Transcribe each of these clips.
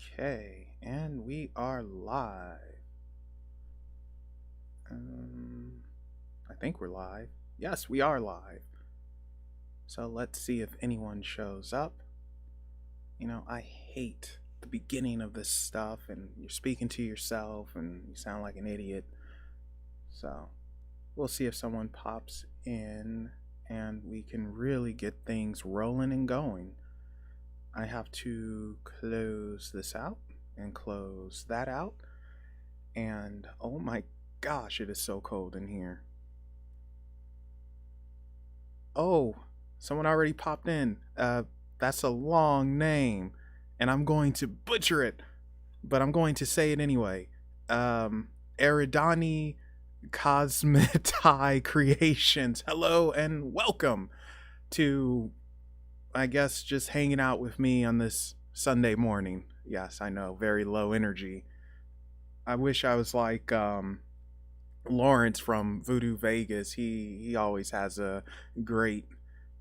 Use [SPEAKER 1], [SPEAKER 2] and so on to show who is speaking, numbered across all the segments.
[SPEAKER 1] Okay, and we are live. I think we're live. Yes, we are live. So let's see if anyone shows up. I hate the beginning of this stuff, and you're speaking to yourself, and you sound like an idiot. So we'll see if someone pops in, and we can really get things rolling and going. I have to close this out and close that out. And oh my gosh, it is so cold in here. Oh, someone already popped in. That's a long name, and I'm going to butcher it, but I'm going to say it anyway. Eridani Cosmetai Creations. Hello and welcome to, I guess, just hanging out with me on this Sunday morning. Yes, I know, very low energy. I wish I was like Lawrence from Voodoo Vegas. He always has a great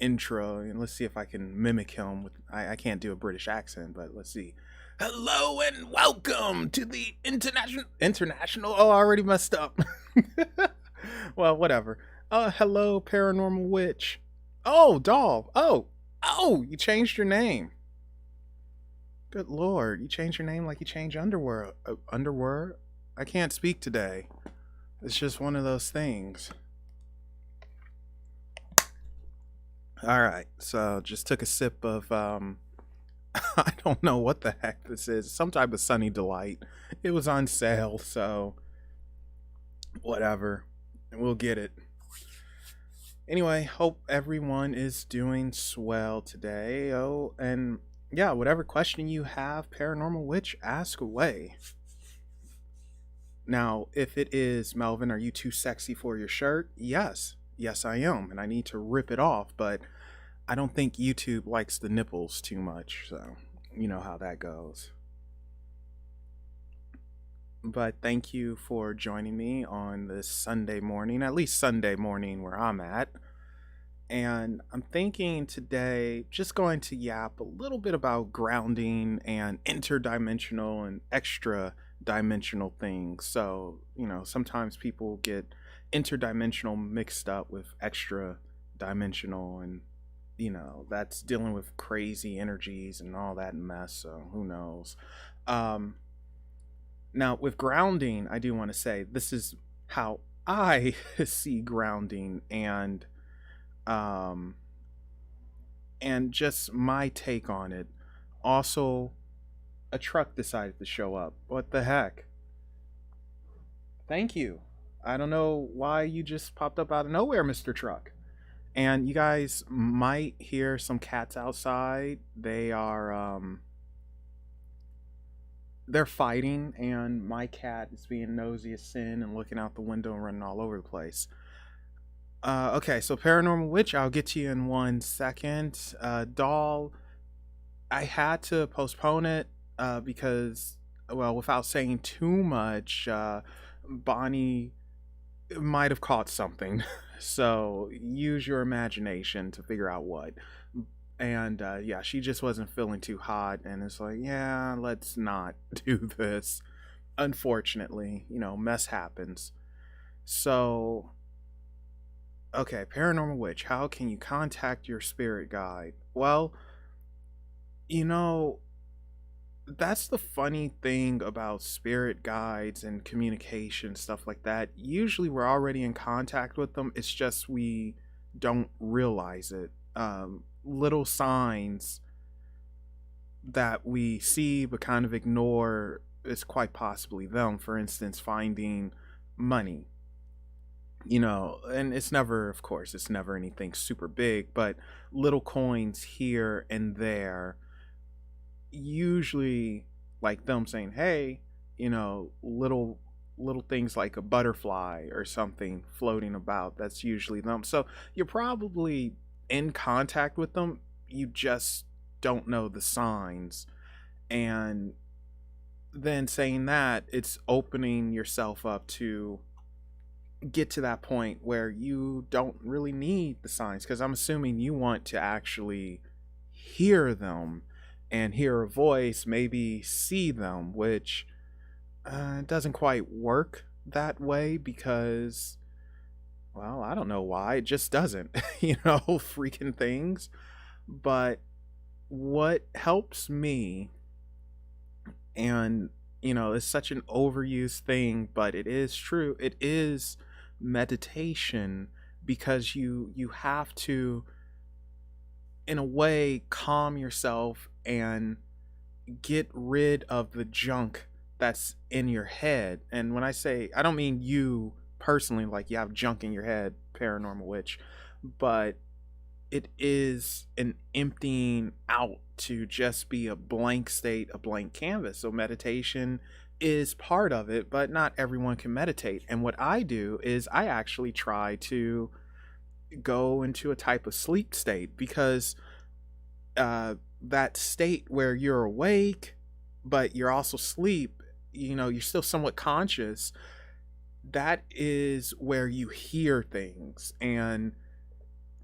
[SPEAKER 1] intro, and let's see if I can mimic him. I can't do a British accent, but let's see. Hello and welcome to the international. Oh, I already messed up. Well, whatever. Hello, paranormal witch. Oh, doll. Oh, you changed your name. Good lord, you changed your name like you change underwear. Underwear? I can't speak today. It's just one of those things. Alright, so just took a sip of, I don't know what the heck this is. Some type of Sunny Delight. It was on sale, so whatever. We'll get it. Anyway, hope everyone is doing swell today. Oh, and yeah, whatever question you have, Paranormal Witch, ask away. Now, if it is, Melvin, are you too sexy for your shirt? Yes, I am, and I need to rip it off, but I don't think YouTube likes the nipples too much, so you know how that goes. But thank you for joining me on this Sunday morning, at least Sunday morning where I'm at. And I'm thinking today just going to yap a little bit about grounding and interdimensional and extra dimensional things. So, sometimes people get interdimensional mixed up with extra dimensional, and that's dealing with crazy energies and all that mess, so who knows. Now with grounding, I do want to say this is how I see grounding, and just my take on it. Also, a truck decided to show up. What the heck? Thank you. I don't know why you just popped up out of nowhere, Mr. Truck. And you guys might hear some cats outside. They're fighting, and my cat is being nosy as sin and looking out the window and running all over the place. Okay, so Paranormal Witch, I'll get to you in 1 second. Doll, I had to postpone it because, well, without saying too much, Bonnie might have caught something. So use your imagination to figure out what. And yeah, she just wasn't feeling too hot, and it's like, yeah, let's not do this. Unfortunately, mess happens. So, okay, Paranormal Witch, how can you contact your spirit guide? Well, that's the funny thing about spirit guides and communication, stuff like that. Usually we're already in contact with them. It's just we don't realize it. Little signs that we see but kind of ignore is quite possibly them. For instance, finding money. And it's never, of course, it's never anything super big, but little coins here and there, usually like them saying, hey, little things like a butterfly or something floating about. That's usually them. So you're probably in contact with them, you just don't know the signs. And then saying that, it's opening yourself up to get to that point where you don't really need the signs, because I'm assuming you want to actually hear them and hear a voice, maybe see them, which doesn't quite work that way because, well, I don't know why. It just doesn't, freaking things. But what helps me, and, it's such an overused thing, but it is true, it is meditation, because you have to, in a way, calm yourself and get rid of the junk that's in your head. And when I say, I don't mean you personally, like you have junk in your head, paranormal witch, but it is an emptying out to just be a blank state, a blank canvas. So meditation is part of it, but not everyone can meditate. And what I do is I actually try to go into a type of sleep state, because that state where you're awake but you're also asleep, you're still somewhat conscious, that is where you hear things and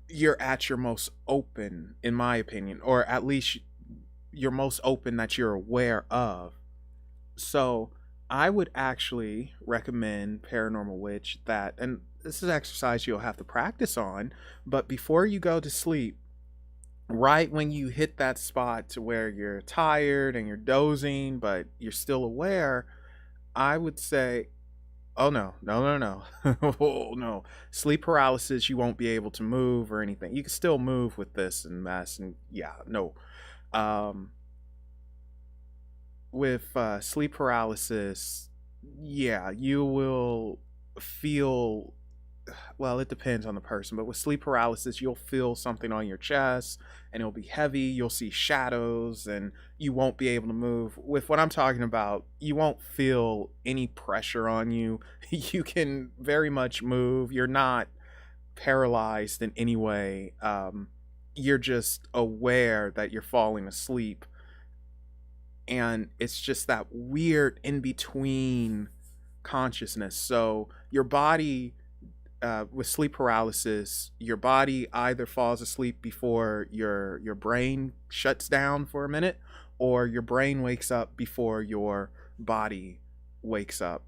[SPEAKER 1] you're at your most open, in my opinion, or at least you're most open that you're aware of. So I would actually recommend, Paranormal Witch, that, and this is an exercise you'll have to practice on, but before you go to sleep, right when you hit that spot to where you're tired and you're dozing but you're still aware, I would say, oh no, no, no, no. Oh no, sleep paralysis, you won't be able to move or anything. You can still move with this and mess, and yeah, no. um with sleep paralysis, yeah, you will feel, well, it depends on the person, but with sleep paralysis, you'll feel something on your chest and it'll be heavy. You'll see shadows and you won't be able to move. With what I'm talking about, you won't feel any pressure on you. You can very much move. You're not paralyzed in any way. You're just aware that you're falling asleep. And it's just that weird in between consciousness. So your body, with sleep paralysis, your body either falls asleep before your brain shuts down for a minute, or your brain wakes up before your body wakes up.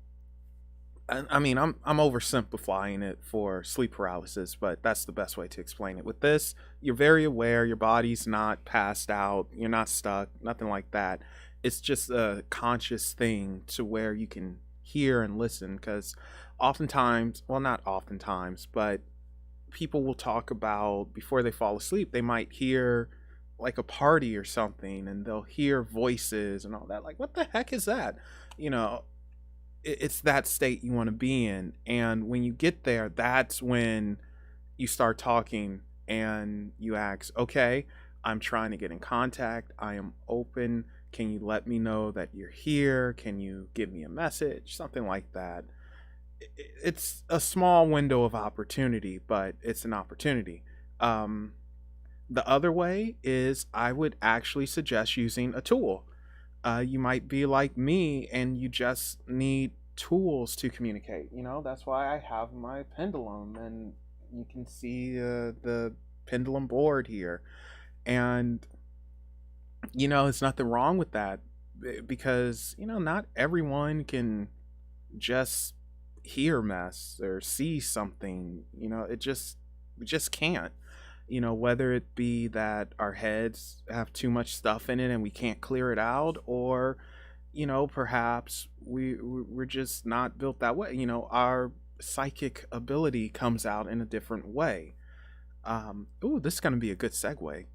[SPEAKER 1] I mean, I'm oversimplifying it for sleep paralysis, but that's the best way to explain it. With this, you're very aware, your body's not passed out, you're not stuck, nothing like that. It's just a conscious thing to where you can hear and listen, because oftentimes, well, not oftentimes, but people will talk about, before they fall asleep, they might hear like a party or something, and they'll hear voices and all that. Like, what the heck is that? You know, it's that state you want to be in. And when you get there, that's when you start talking and you ask, okay, I'm trying to get in contact, I am open, can you let me know that you're here, can you give me a message, something like that. It's a small window of opportunity, but it's an opportunity. The other way is, I would actually suggest using a tool. You might be like me and you just need tools to communicate. That's why I have my pendulum, and you can see the pendulum board here. And there's nothing wrong with that, because not everyone can just hear mess or see something. We just can't. Whether it be that our heads have too much stuff in it and we can't clear it out, or perhaps we're just not built that way. Our psychic ability comes out in a different way. Ooh, this is going to be a good segue.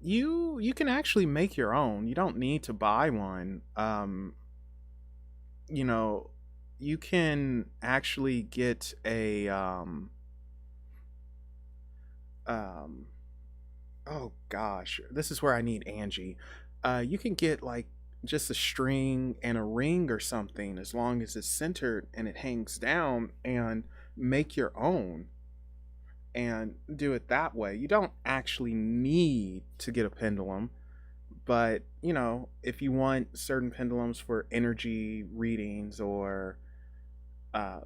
[SPEAKER 1] You can actually make your own. You don't need to buy one. You can actually get a oh gosh, this is where I need Angie. You can get like just a string and a ring or something, as long as it's centered and it hangs down, and make your own and do it that way. You don't actually need to get a pendulum, but if you want certain pendulums for energy readings, or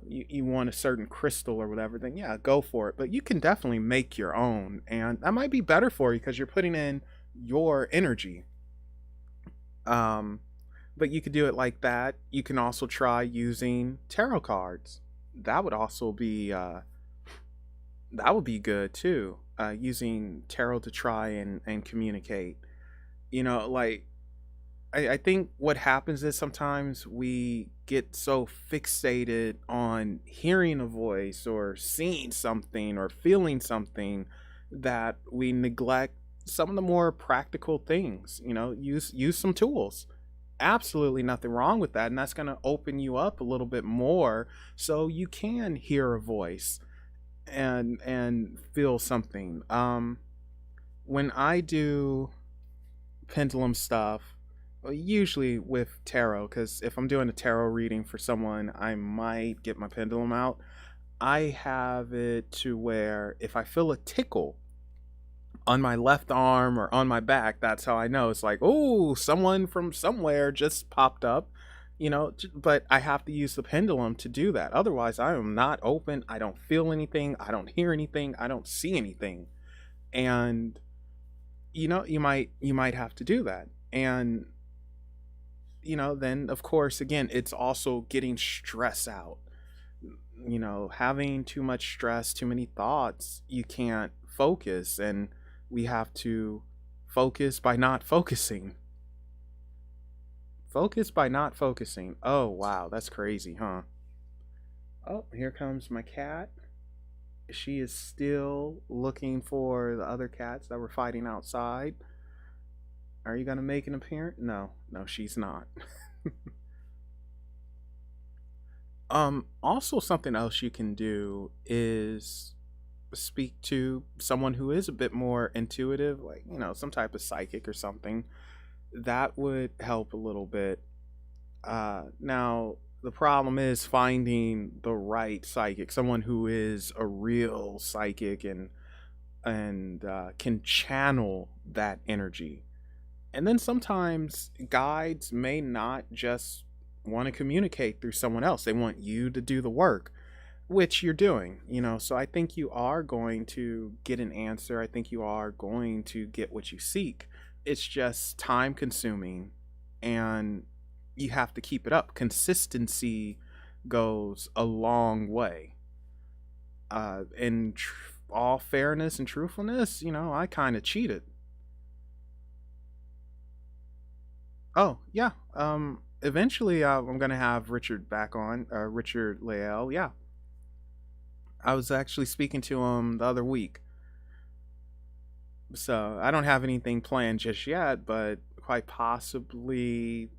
[SPEAKER 1] you want a certain crystal or whatever, then yeah, go for it. But you can definitely make your own, and that might be better for you because you're putting in your energy. Um, but you could do it like that. You can also try using tarot cards. That would also be that would be good too. Using tarot to try and communicate. Like I think what happens is sometimes we get so fixated on hearing a voice or seeing something or feeling something that we neglect some of the more practical things. Use some tools. Absolutely nothing wrong with that, and that's going to open you up a little bit more so you can hear a voice and feel something. When I do pendulum stuff, usually with tarot, because if I'm doing a tarot reading for someone, I might get my pendulum out. I have it to where if I feel a tickle on my left arm or on my back, that's how I know. It's like, oh, someone from somewhere just popped up, but I have to use the pendulum to do that. Otherwise, I am not open. I don't feel anything. I don't hear anything. I don't see anything. And you might have to do that. And then of course, again, it's also getting stress out. Having too much stress, too many thoughts, you can't focus, and we have to focus by not focusing. Focus by not focusing. Oh wow, that's crazy, huh? Oh, here comes my cat. She is still looking for the other cats that were fighting outside. Are you gonna make an appearance? No, she's not. Also something else you can do is speak to someone who is a bit more intuitive, like, some type of psychic or something. That would help a little bit. Now the problem is finding the right psychic, someone who is a real psychic and can channel that energy. And then sometimes guides may not just want to communicate through someone else. They want you to do the work, which you're doing, So I think you are going to get an answer. I think you are going to get what you seek. It's just time consuming, and you have to keep it up. Consistency goes a long way. In all fairness and truthfulness, I kind of cheated. Oh yeah. Eventually, I'm gonna have Richard back on. Richard Leal. Yeah, I was actually speaking to him the other week. So I don't have anything planned just yet, but quite possibly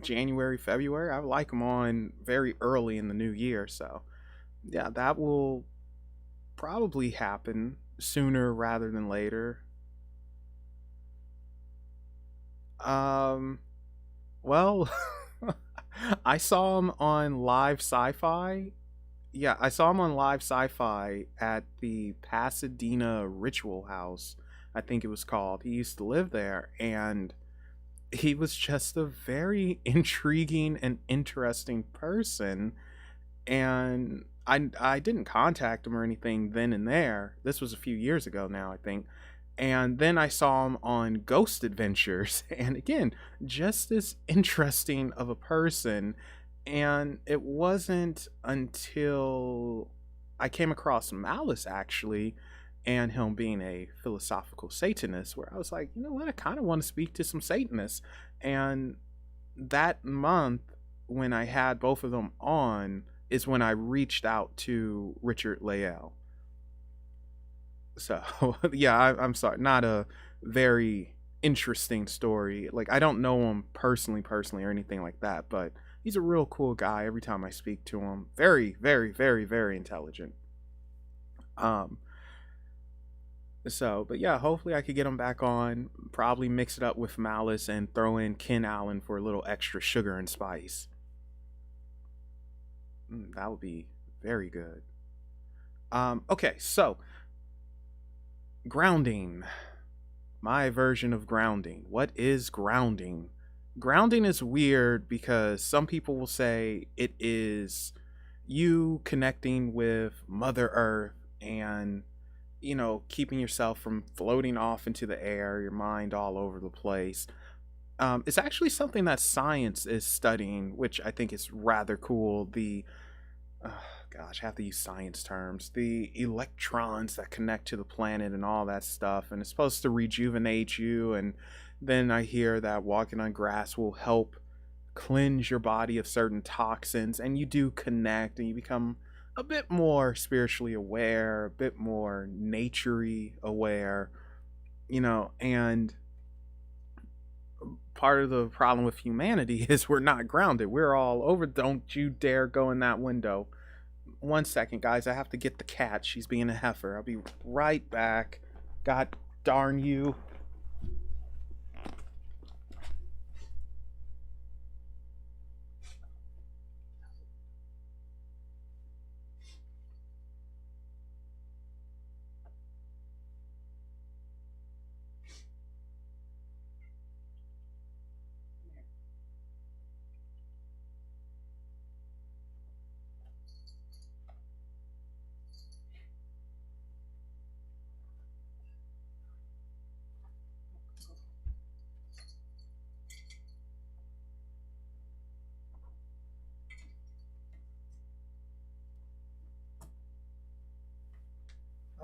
[SPEAKER 1] January, February. I would like him on very early in the new year. So yeah, that will probably happen sooner rather than later. Well, I saw him on Live Sci-Fi. Yeah, I saw him on Live Sci-Fi at the Pasadena Ritual House, I think it was called. He used to live there, and he was just a very intriguing and interesting person. And I didn't contact him or anything then and there. This was a few years ago now, I think. And then I saw him on Ghost Adventures, and again, just as interesting of a person. And it wasn't until I came across Malice, actually, and him being a philosophical Satanist, where I was like, you know what, I kind of want to speak to some Satanists. And that month, when I had both of them on, is when I reached out to Richard Leal. So yeah, I'm sorry, not a very interesting story. Like, I don't know him personally or anything like that, but he's a real cool guy. Every time I speak to him, very, very, very, very intelligent. Um, but yeah, hopefully I could get him back on. Probably mix it up with Malice and throw in Ken Allen for a little extra sugar and spice. That would be very good. Okay, so grounding. My version of grounding. What is grounding? Grounding is weird because some people will say it is you connecting with Mother Earth and, keeping yourself from floating off into the air, your mind all over the place. It's actually something that science is studying, which I think is rather cool. Uh, I have to use science terms. The electrons that connect to the planet and all that stuff, and it's supposed to rejuvenate you. And then I hear that walking on grass will help cleanse your body of certain toxins, and you do connect and you become a bit more spiritually aware, a bit more naturey aware, and part of the problem with humanity is we're not grounded. We're all over. Don't you dare go in that window. 1 second, guys. I have to get the cat. She's being a heifer. I'll be right back. God darn you.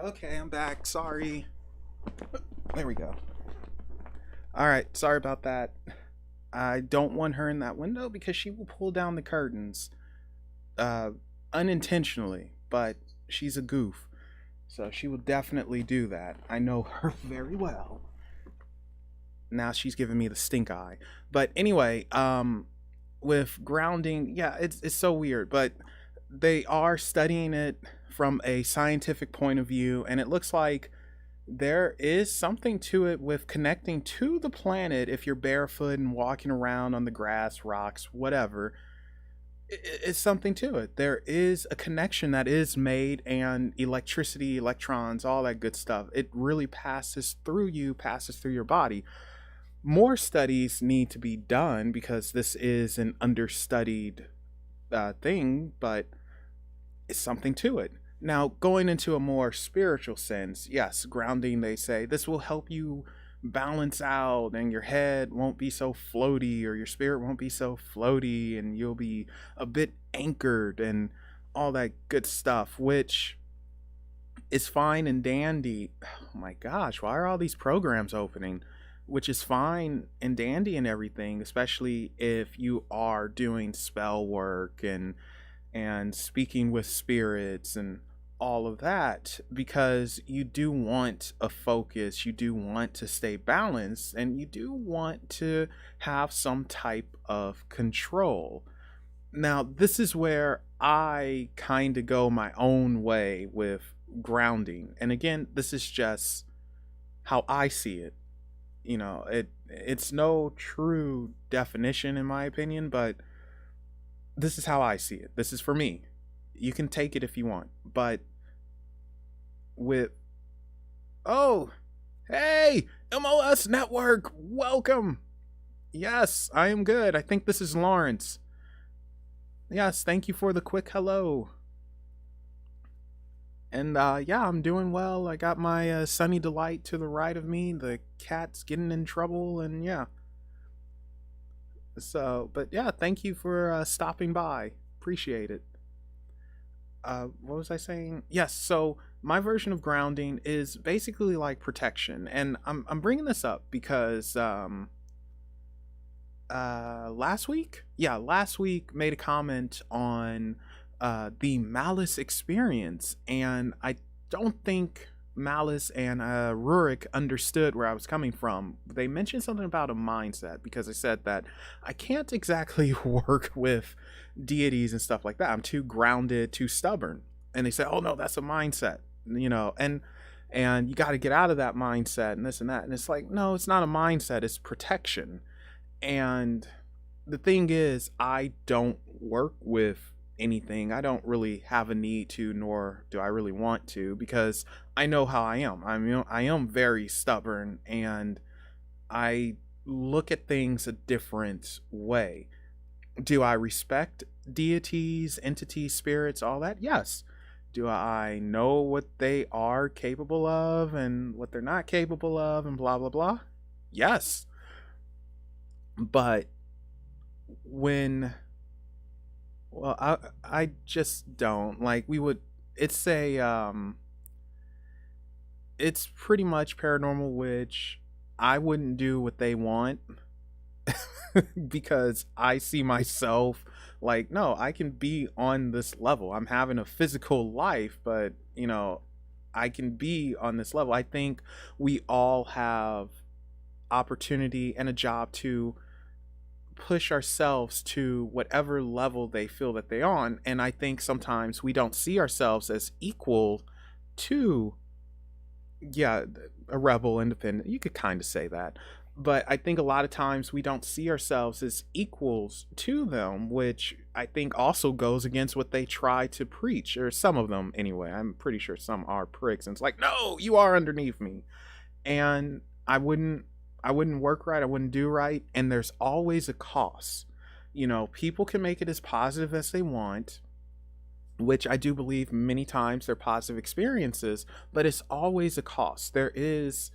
[SPEAKER 1] Okay, I'm back. Sorry. There we go. All right, sorry about that. I don't want her in that window because she will pull down the curtains uh, unintentionally, but she's a goof. So she will definitely do that. I know her very well. Now she's giving me the stink eye. But anyway, with grounding, yeah, it's so weird, but they are studying it from a scientific point of view, and it looks like there is something to it with connecting to the planet. If you're barefoot and walking around on the grass, rocks, whatever, it's something to it. There is a connection that is made, and electricity, electrons, all that good stuff, it really passes through you, passes through your body. More studies need to be done because this is an understudied thing, but it's something to it. Now, going into a more spiritual sense, yes, grounding, they say, this will help you balance out and your head won't be so floaty, or your spirit won't be so floaty, and you'll be a bit anchored and all that good stuff, which is fine and dandy. Oh my gosh, why are all these programs opening? Which is fine and dandy and everything, especially if you are doing spell work and speaking with spirits and all of that, because you do want a focus, you do want to stay balanced, and you do want to have some type of control. Now, this is where I kind of go my own way with grounding. And again, this is just how I see it. It's no true definition in my opinion, but this is how I see it. This is for me. You can take it if you want, but oh, hey, MOS Network, welcome. Yes, I am good. I think this is Lawrence. Yes, thank you for the quick hello. And yeah, I'm doing well. I got my Sunny Delight to the right of me. The cat's getting in trouble, and yeah. So, but yeah, thank you for stopping by. Appreciate it. What was I saying? Yes, so my version of grounding is basically like protection, and I'm bringing this up because last week made a comment on the Malice experience, and I don't think Malice and Rurik understood where I was coming from. They mentioned something about a mindset, because I said that I can't exactly work with deities and stuff like that. I'm too grounded, too stubborn. And they said, oh no, that's a mindset, and you got to get out of that mindset and this and that. And it's like, no, it's not a mindset, it's protection. And the thing is, I don't work with anything. I don't really have a need to, nor do I really want to, because I know how I am. I am very stubborn, and I look at things a different way. Do I respect deities, entities, spirits, all that? Yes. Do I know what they are capable of and what they're not capable of and blah, blah, blah? Yes. But when, well, I just don't. Like, we would, it's it's pretty much paranormal, which I wouldn't do what they want because I see myself like, no, I can be on this level. I'm having a physical life, but I can be on this level. I think we all have opportunity and a job to push ourselves to whatever level they feel that they're on. And I think sometimes we don't see ourselves as equal to, yeah, a rebel, independent. You could kind of say that. But I think a lot of times we don't see ourselves as equals to them, which I think also goes against what they try to preach, or some of them anyway. I'm pretty sure some are pricks, and it's like, no, you are underneath me. And I wouldn't work right, I wouldn't do right, and there's always a cost. People can make it as positive as they want, which I do believe many times they're positive experiences, but it's always a cost. There is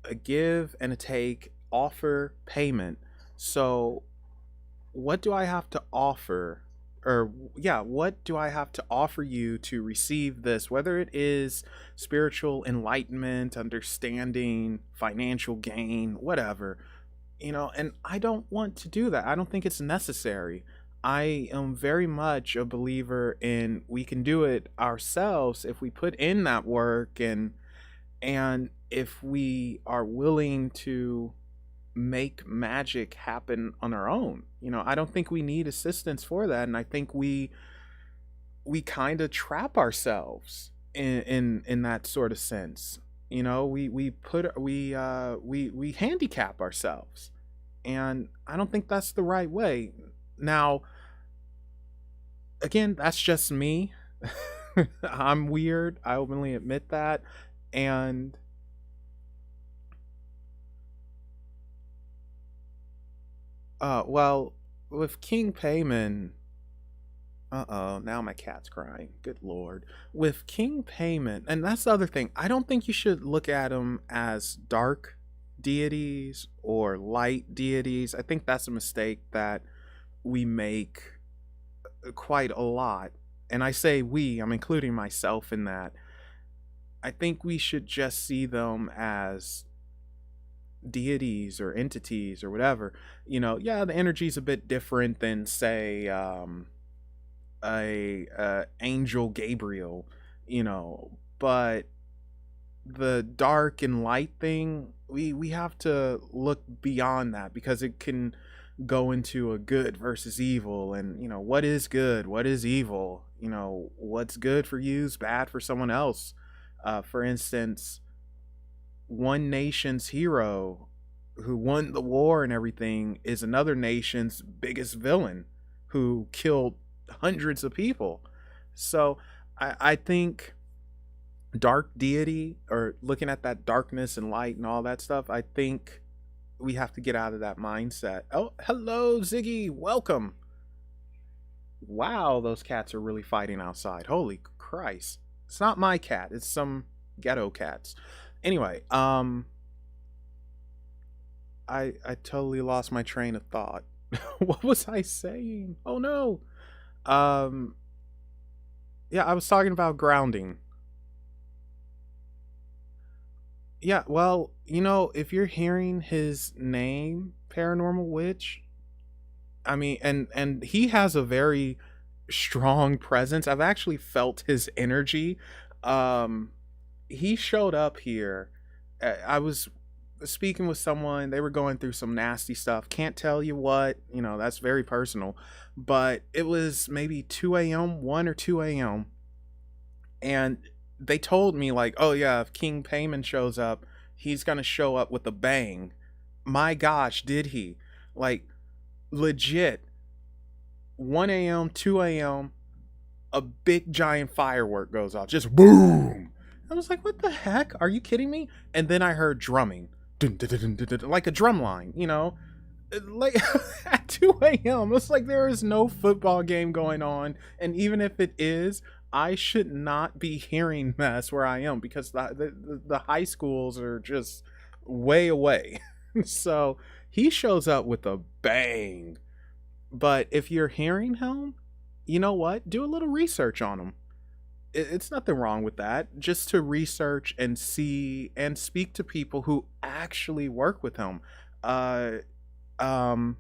[SPEAKER 1] a give and a take, offer, payment. So what do I have to offer, or yeah, what do I have to offer you to receive this, whether it is spiritual enlightenment, understanding, financial gain, whatever. And I don't want to do that. I don't think it's necessary. I am very much a believer in we can do it ourselves if we put in that work, and if we are willing to make magic happen on our own. I don't think we need assistance for that, and I think we kind of trap ourselves in that sort of sense. We handicap ourselves, and I don't think that's the right way. Now, again, that's just me. I'm weird, I openly admit that. And well, with King Payman, uh-oh, now my cat's crying. Good Lord. With King Payman, and that's the other thing, I don't think you should look at them as dark deities or light deities. I think that's a mistake that we make quite a lot. And I say we, I'm including myself in that. I think we should just see them as deities or entities or whatever. Yeah, the energy's a bit different than, say, a angel Gabriel, but the dark and light thing, we have to look beyond that, because it can go into a good versus evil, and what is good, what is evil, what's good for you is bad for someone else. For instance, one nation's hero who won the war and everything is another nation's biggest villain who killed hundreds of people. So I think dark deity, or looking at that darkness and light and all that stuff, I think we have to get out of that mindset. Oh, hello, Ziggy. Welcome. Wow, those cats are really fighting outside. Holy Christ. It's not my cat. It's some ghetto cats. Anyway, I totally lost my train of thought. What was I saying? Oh no. Yeah, I was talking about grounding. Yeah, well, if you're hearing his name, Paranormal Witch, I mean, and he has a very strong presence. I've actually felt his energy. He showed up here. I was speaking with someone, they were going through some nasty stuff. Can't tell you what, that's very personal. But it was maybe 2 a.m., 1 or 2 a.m. And they told me, like, oh yeah, if King Payman shows up, he's gonna show up with a bang. My gosh, did he? Like, legit, 1 a.m., 2 a.m., a big giant firework goes off. Just boom! I was like, what the heck? Are you kidding me? And then I heard drumming. Dun, dun, dun, dun, dun, dun, like a drum line, like at 2 a.m. It's like there is no football game going on, and even if it is, I should not be hearing mess where I am because the high schools are just way away. So he shows up with a bang. But if you're hearing him, you know what? Do a little research on him. It's nothing wrong with that. Just to research and see and speak to people who actually work with him. Uh, um,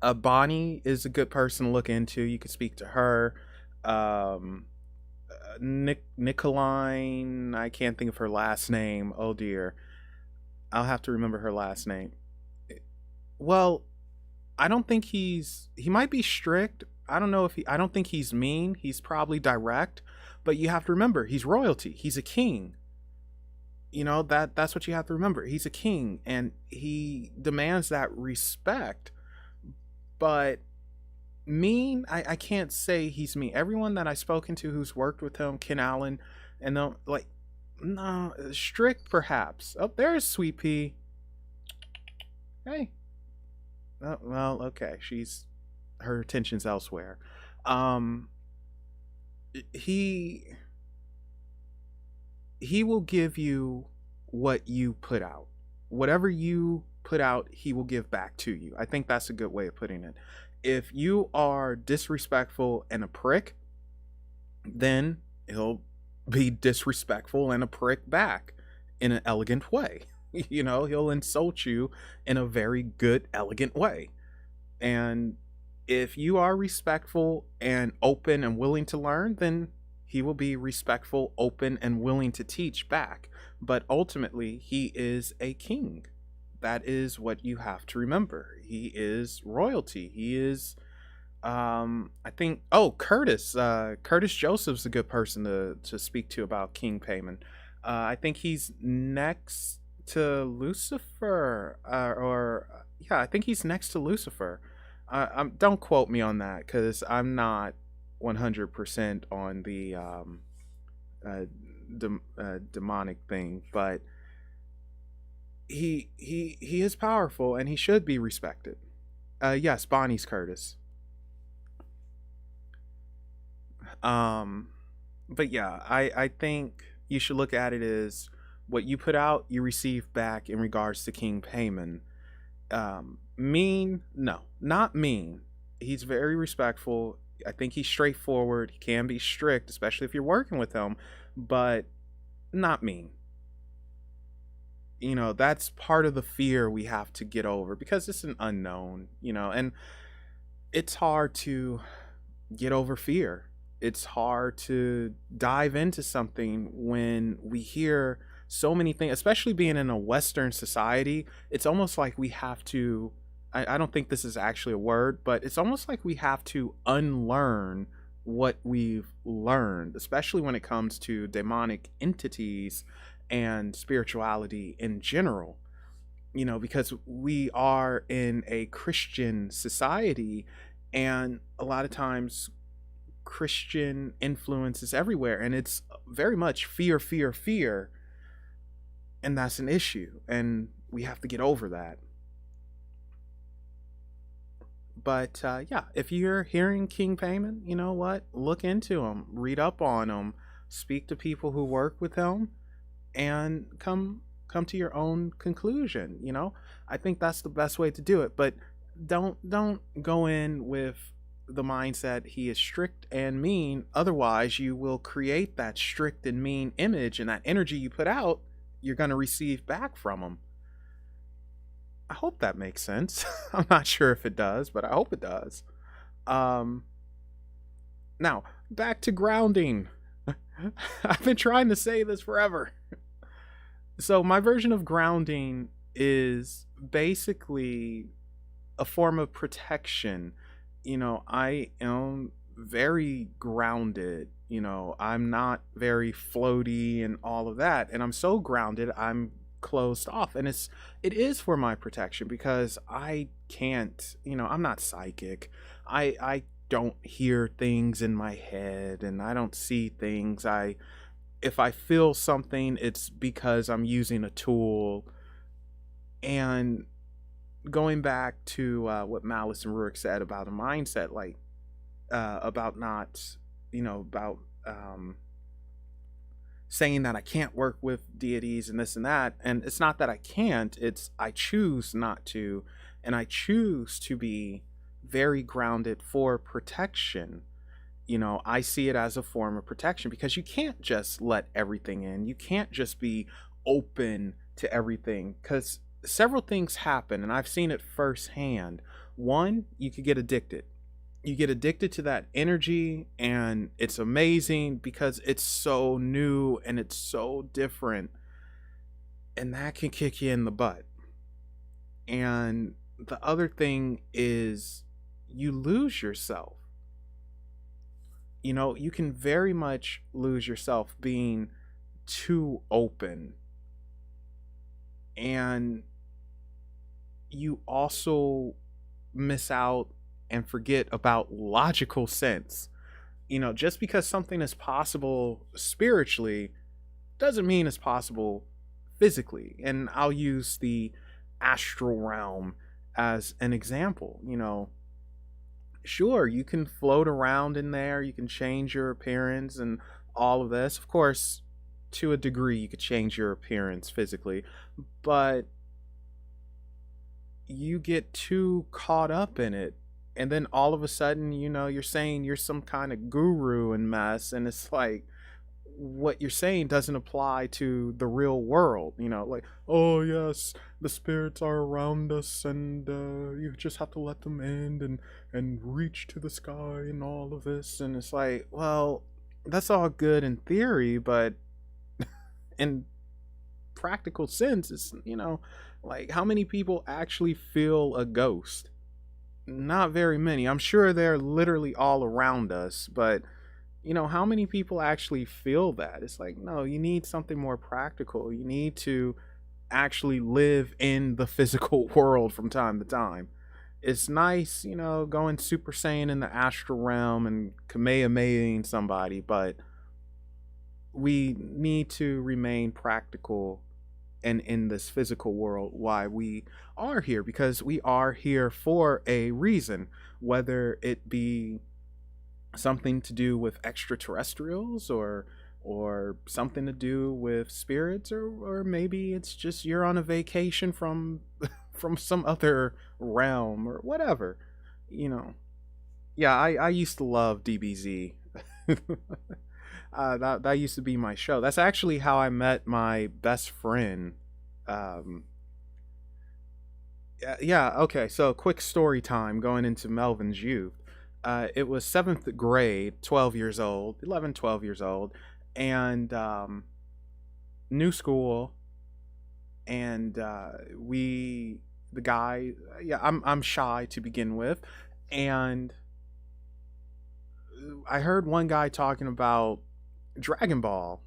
[SPEAKER 1] Bonnie is a good person to look into. You can speak to her. Um, Nicoline, I can't think of her last name. Oh dear, I'll have to remember her last name. Well, I don't think he might be strict. I don't know if I don't think he's mean. He's probably direct, but you have to remember he's royalty. He's a king. You know, that's what you have to remember. He's a king and he demands that respect. But mean, I can't say he's mean. Everyone that I've spoken to who's worked with him, Ken Allen, and they'll like, no, strict perhaps. Oh, there's Sweet Pea. Hey. Oh, well, okay. Her attention's elsewhere. Um, he will give you what you put out. Whatever you put out, he will give back to you. I think that's a good way of putting it. If you are disrespectful and a prick, then he'll be disrespectful and a prick back in an elegant way. You know, he'll insult you in a very good, elegant way. And if you are respectful and open and willing to learn, then he will be respectful, open, and willing to teach back. But ultimately, he is a king. That is what you have to remember. He is royalty. He is, I think, Curtis. Curtis Joseph's a good person to speak to about King Payman. I think he's next to Lucifer, I think he's next to Lucifer. Don't quote me on that because I'm not 100% on the demonic thing, but he is powerful and he should be respected. Yes, Bonnie's Curtis. But yeah, I think you should look at it as what you put out, you receive back in regards to King Payman. Mean? No, not mean. He's very respectful. I think he's straightforward. He can be strict, especially if you're working with him, but not mean. You know, that's part of the fear we have to get over because it's an unknown, you know, and it's hard to get over fear. It's hard to dive into something when we hear so many things, especially being in a Western society. It's almost like we have to, I don't think this is actually a word, but it's almost like we have to unlearn what we've learned, especially when it comes to demonic entities and spirituality in general. You know, because we are in a Christian society and a lot of times Christian influence is everywhere and it's very much fear, fear, fear. And that's an issue, and we have to get over that. But yeah, if you're hearing King Payman, you know what? Look into him, read up on him, speak to people who work with him, and come to your own conclusion. You know, I think that's the best way to do it. But don't go in with the mindset he is strict and mean. Otherwise, you will create that strict and mean image, and that energy you put out, you're going to receive back from them. I hope that makes sense. I'm not sure if it does, but I hope it does. Now, back to grounding. I've been trying to say this forever. So my version of grounding is basically a form of protection. You know, I am very grounded. You know, I'm not very floaty and all of that. And I'm so grounded, I'm closed off. And it is for my protection because I can't, you know, I'm not psychic. I don't hear things in my head and I don't see things. If I feel something, it's because I'm using a tool. And going back to what Malice and Rurik said about a mindset, like about not, about saying that I can't work with deities and this and that. And it's not that I can't, it's I choose not to. And I choose to be very grounded for protection. I see it as a form of protection because you can't just let everything in. You can't just be open to everything because several things happen, and I've seen it firsthand. One, you could get addicted. You get addicted to that energy, and it's amazing because it's so new and it's so different, and that can kick you in the butt. And the other thing is you lose yourself. You can very much lose yourself being too open. And you also miss out and forget about logical sense. Just because something is possible spiritually doesn't mean it's possible physically. And I'll use the astral realm as an example. Sure, you can float around in there, you can change your appearance and all of this. Of course, to a degree, you could change your appearance physically, but you get too caught up in it. And then all of a sudden, you're saying you're some kind of guru and mess. And it's like, what you're saying doesn't apply to the real world. Like, oh yes, the spirits are around us, and you just have to let them in and reach to the sky and all of this. And it's like, well, that's all good in theory, but in practical sense, it's, like, how many people actually feel a ghost? Not very many. I'm sure they're literally all around us, but how many people actually feel that? It's like, no, you need something more practical. You need to actually live in the physical world from time to time. It's nice, going Super Saiyan in the astral realm and Kamehamehaing somebody, but we need to remain practical and in this physical world why we are here, because we are here for a reason, whether it be something to do with extraterrestrials or something to do with spirits, or maybe it's just you're on a vacation from some other realm or whatever. Yeah, I used to love DBZ. That used to be my show. That's actually how I met my best friend. Yeah, okay, so quick story time going into Melvin's youth. It was 7th grade, 12 years old, 11, 12 years old, and new school, and the guy, yeah, I'm shy to begin with, and I heard one guy talking about Dragon Ball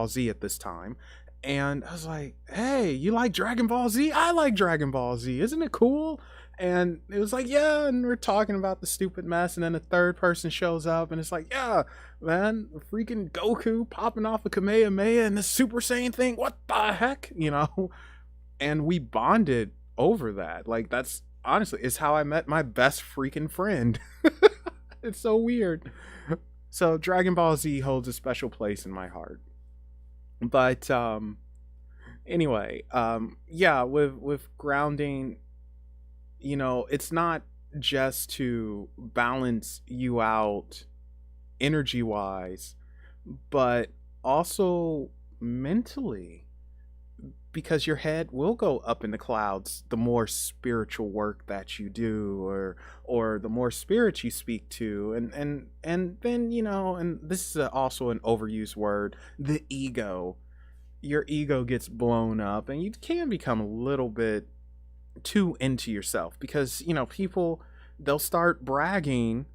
[SPEAKER 1] Z at this time, and I was like, hey, you like Dragon Ball Z? I like Dragon Ball Z, isn't it cool? And it was like, yeah, and we're talking about the stupid mess, and then a third person shows up, and it's like, yeah, man, freaking Goku popping off a Kamehameha and the Super Saiyan thing, what the heck, and we bonded over that. Like, that's honestly is how I met my best freaking friend. It's so weird. So Dragon Ball Z holds a special place in my heart. But anyway, yeah, with grounding, it's not just to balance you out energy wise, but also mentally, because your head will go up in the clouds the more spiritual work that you do, or the more spirits you speak to, and then and this is also an overused word, the ego. Your ego gets blown up, and you can become a little bit too into yourself, because people, they'll start bragging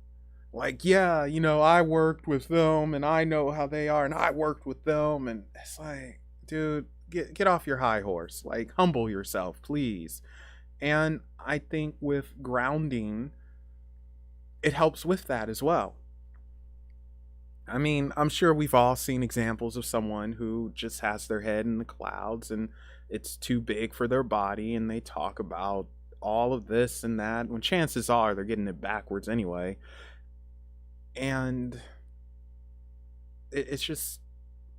[SPEAKER 1] like, yeah, I worked with them and I know how they are and I worked with them, and it's like, dude, get off your high horse, like, humble yourself, please. And I think with grounding, it helps with that as well. I mean, I'm sure we've all seen examples of someone who just has their head in the clouds and it's too big for their body, and they talk about all of this and that, when chances are they're getting it backwards anyway. And it's just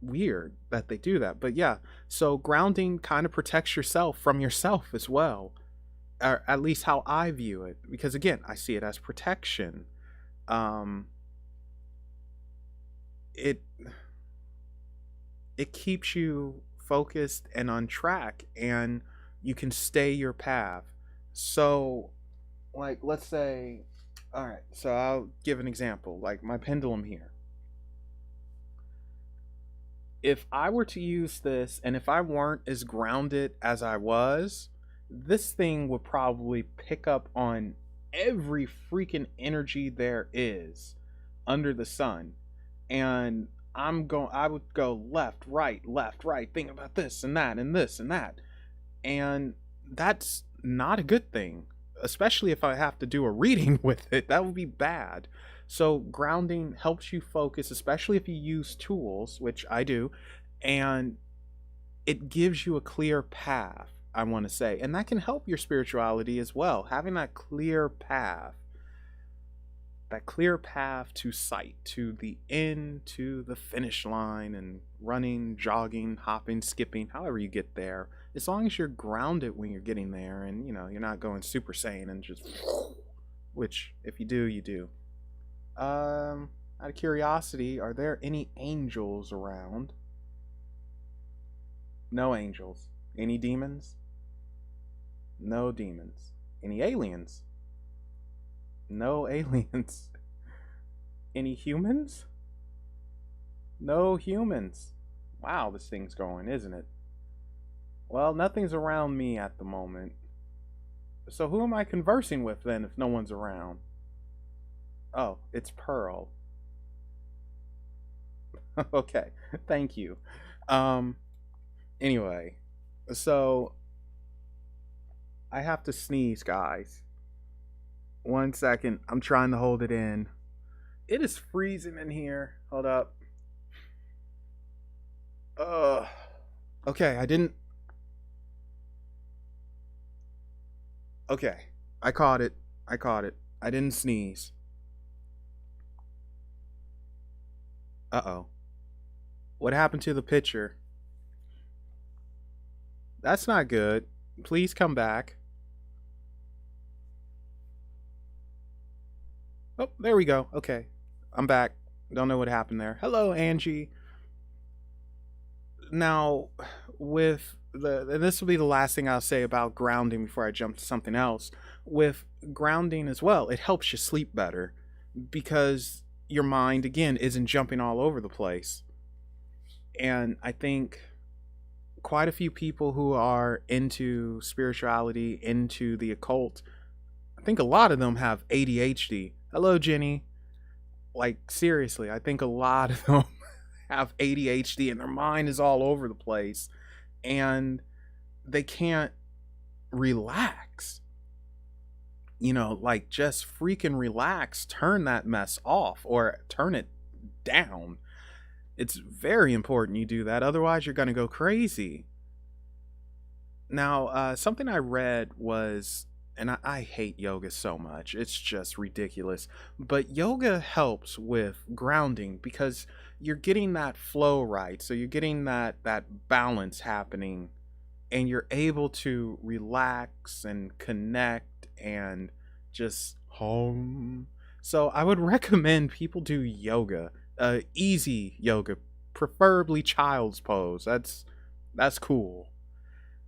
[SPEAKER 1] weird that they do that. But yeah, so grounding kind of protects yourself from yourself as well, or at least how I view it, because again, I see it as protection. um it it keeps you focused and on track, and you can stay your path. So, like, let's say, all right, so I'll give an example, like my pendulum here. If I were to use this, and if I weren't as grounded as I was, this thing would probably pick up on every freaking energy there is under the sun. And I would go left, right, think about this and that and this and that. And that's not a good thing, especially if I have to do a reading with it. That would be bad. So grounding helps you focus, especially if you use tools, which I do, and it gives you a clear path, I want to say. And that can help your spirituality as well. Having that clear path, to sight, to the end, to the finish line, and running, jogging, hopping, skipping, however you get there, as long as you're grounded when you're getting there, and you're not going Super Saiyan and just, which if you do, you do. Out of curiosity, are there any angels around? No angels. Any demons? No demons. Any aliens? No aliens. Any humans? No humans. Wow, this thing's going, isn't it? Well, nothing's around me at the moment. So who am I conversing with then if no one's around? Oh, it's Pearl. Okay, thank you. Anyway, so I have to sneeze, guys. 1 second. I'm trying to hold it in. It is freezing in here. Hold up. Okay, Okay, I caught it. I didn't sneeze. Uh-oh. What happened to the picture? That's not good. Please come back. Oh, there we go. Okay. I'm back. Don't know what happened there. Hello, Angie. Now, and this will be the last thing I'll say about grounding before I jump to something else. With grounding as well, it helps you sleep better because your mind, again, isn't jumping all over the place. And I think quite a few people who are into spirituality, into the occult, I think a lot of them have ADHD. Hello, Jenny. Like, seriously, I think a lot of them have ADHD and their mind is all over the place and they can't relax. Like, just freaking relax, turn that mess off or turn it down. It's very important you do that, otherwise you're going to go crazy. Now, something I read was, and I hate yoga so much, it's just ridiculous, but yoga helps with grounding because you're getting that flow right, so you're getting that balance happening, and you're able to relax and connect and just home. So I would recommend people do yoga, easy yoga, preferably child's pose. That's cool.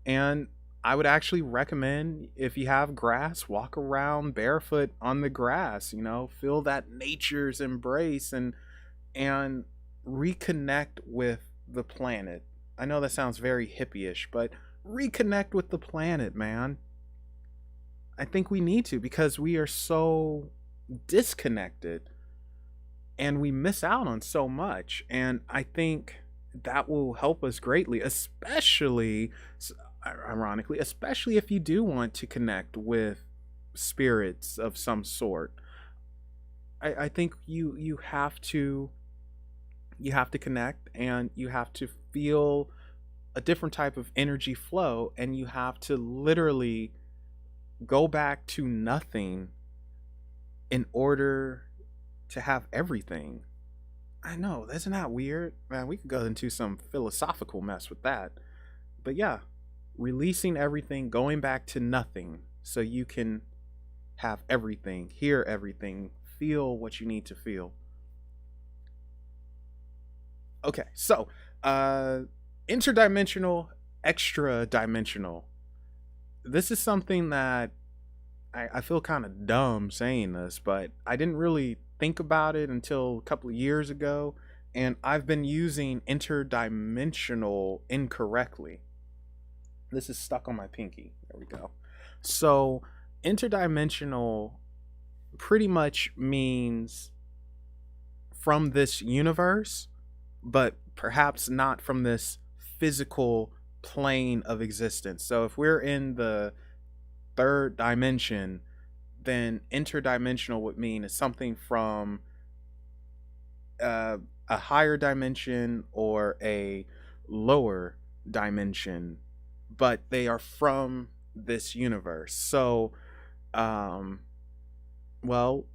[SPEAKER 1] And I would actually recommend, if you have grass, walk around barefoot on the grass, feel that nature's embrace and reconnect with the planet. I know that sounds very hippie-ish, but reconnect with the planet, man. I think we need to, because we are so disconnected and we miss out on so much. And I think that will help us greatly, especially, ironically, especially if you do want to connect with spirits of some sort. I think you have to connect, and you have to feel a different type of energy flow, and you have to literally go back to nothing in order to have everything. I know, isn't that weird? Man, we could go into some philosophical mess with that. But yeah, releasing everything, going back to nothing so you can have everything, hear everything, feel what you need to feel. Okay, so interdimensional, extra dimensional. This is something that I feel kind of dumb saying this, but I didn't really think about it until a couple of years ago, and I've been using interdimensional incorrectly. This is stuck on my pinky. There we go. So, interdimensional pretty much means from this universe, but perhaps not from this physical plane of existence. So, if we're in the third dimension, then interdimensional would mean is something from a higher dimension or a lower dimension, but they are from this universe. So, well,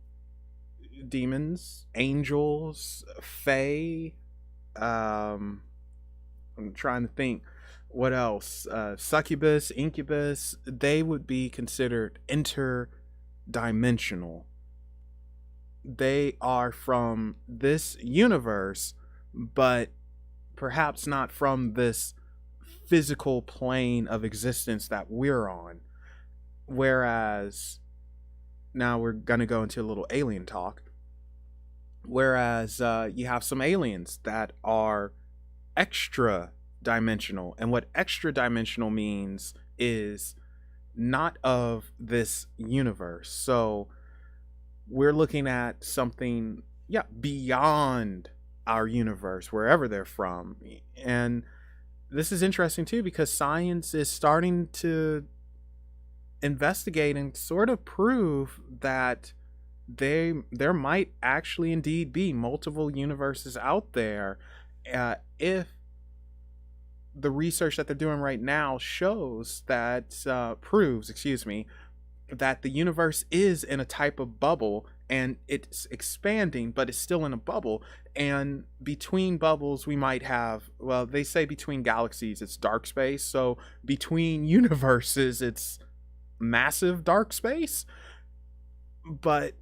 [SPEAKER 1] demons, angels, fae. I'm trying to think what else. Succubus, incubus. They would be considered interdimensional. They are from this universe, but perhaps not from this physical plane of existence that we're on. Whereas, now we're going to go into a little alien talk. Whereas you have some aliens that are extra dimensional. And what extra dimensional means is not of this universe. So we're looking at something, yeah, beyond our universe, wherever they're from. And this is interesting too, because science is starting to investigate and sort of prove that there might actually indeed be multiple universes out there, if the research that they're doing right now shows that proves, that the universe is in a type of bubble and it's expanding, but it's still in a bubble. And between bubbles, we might have, well, they say between galaxies, it's dark space. So between universes, it's massive dark space. But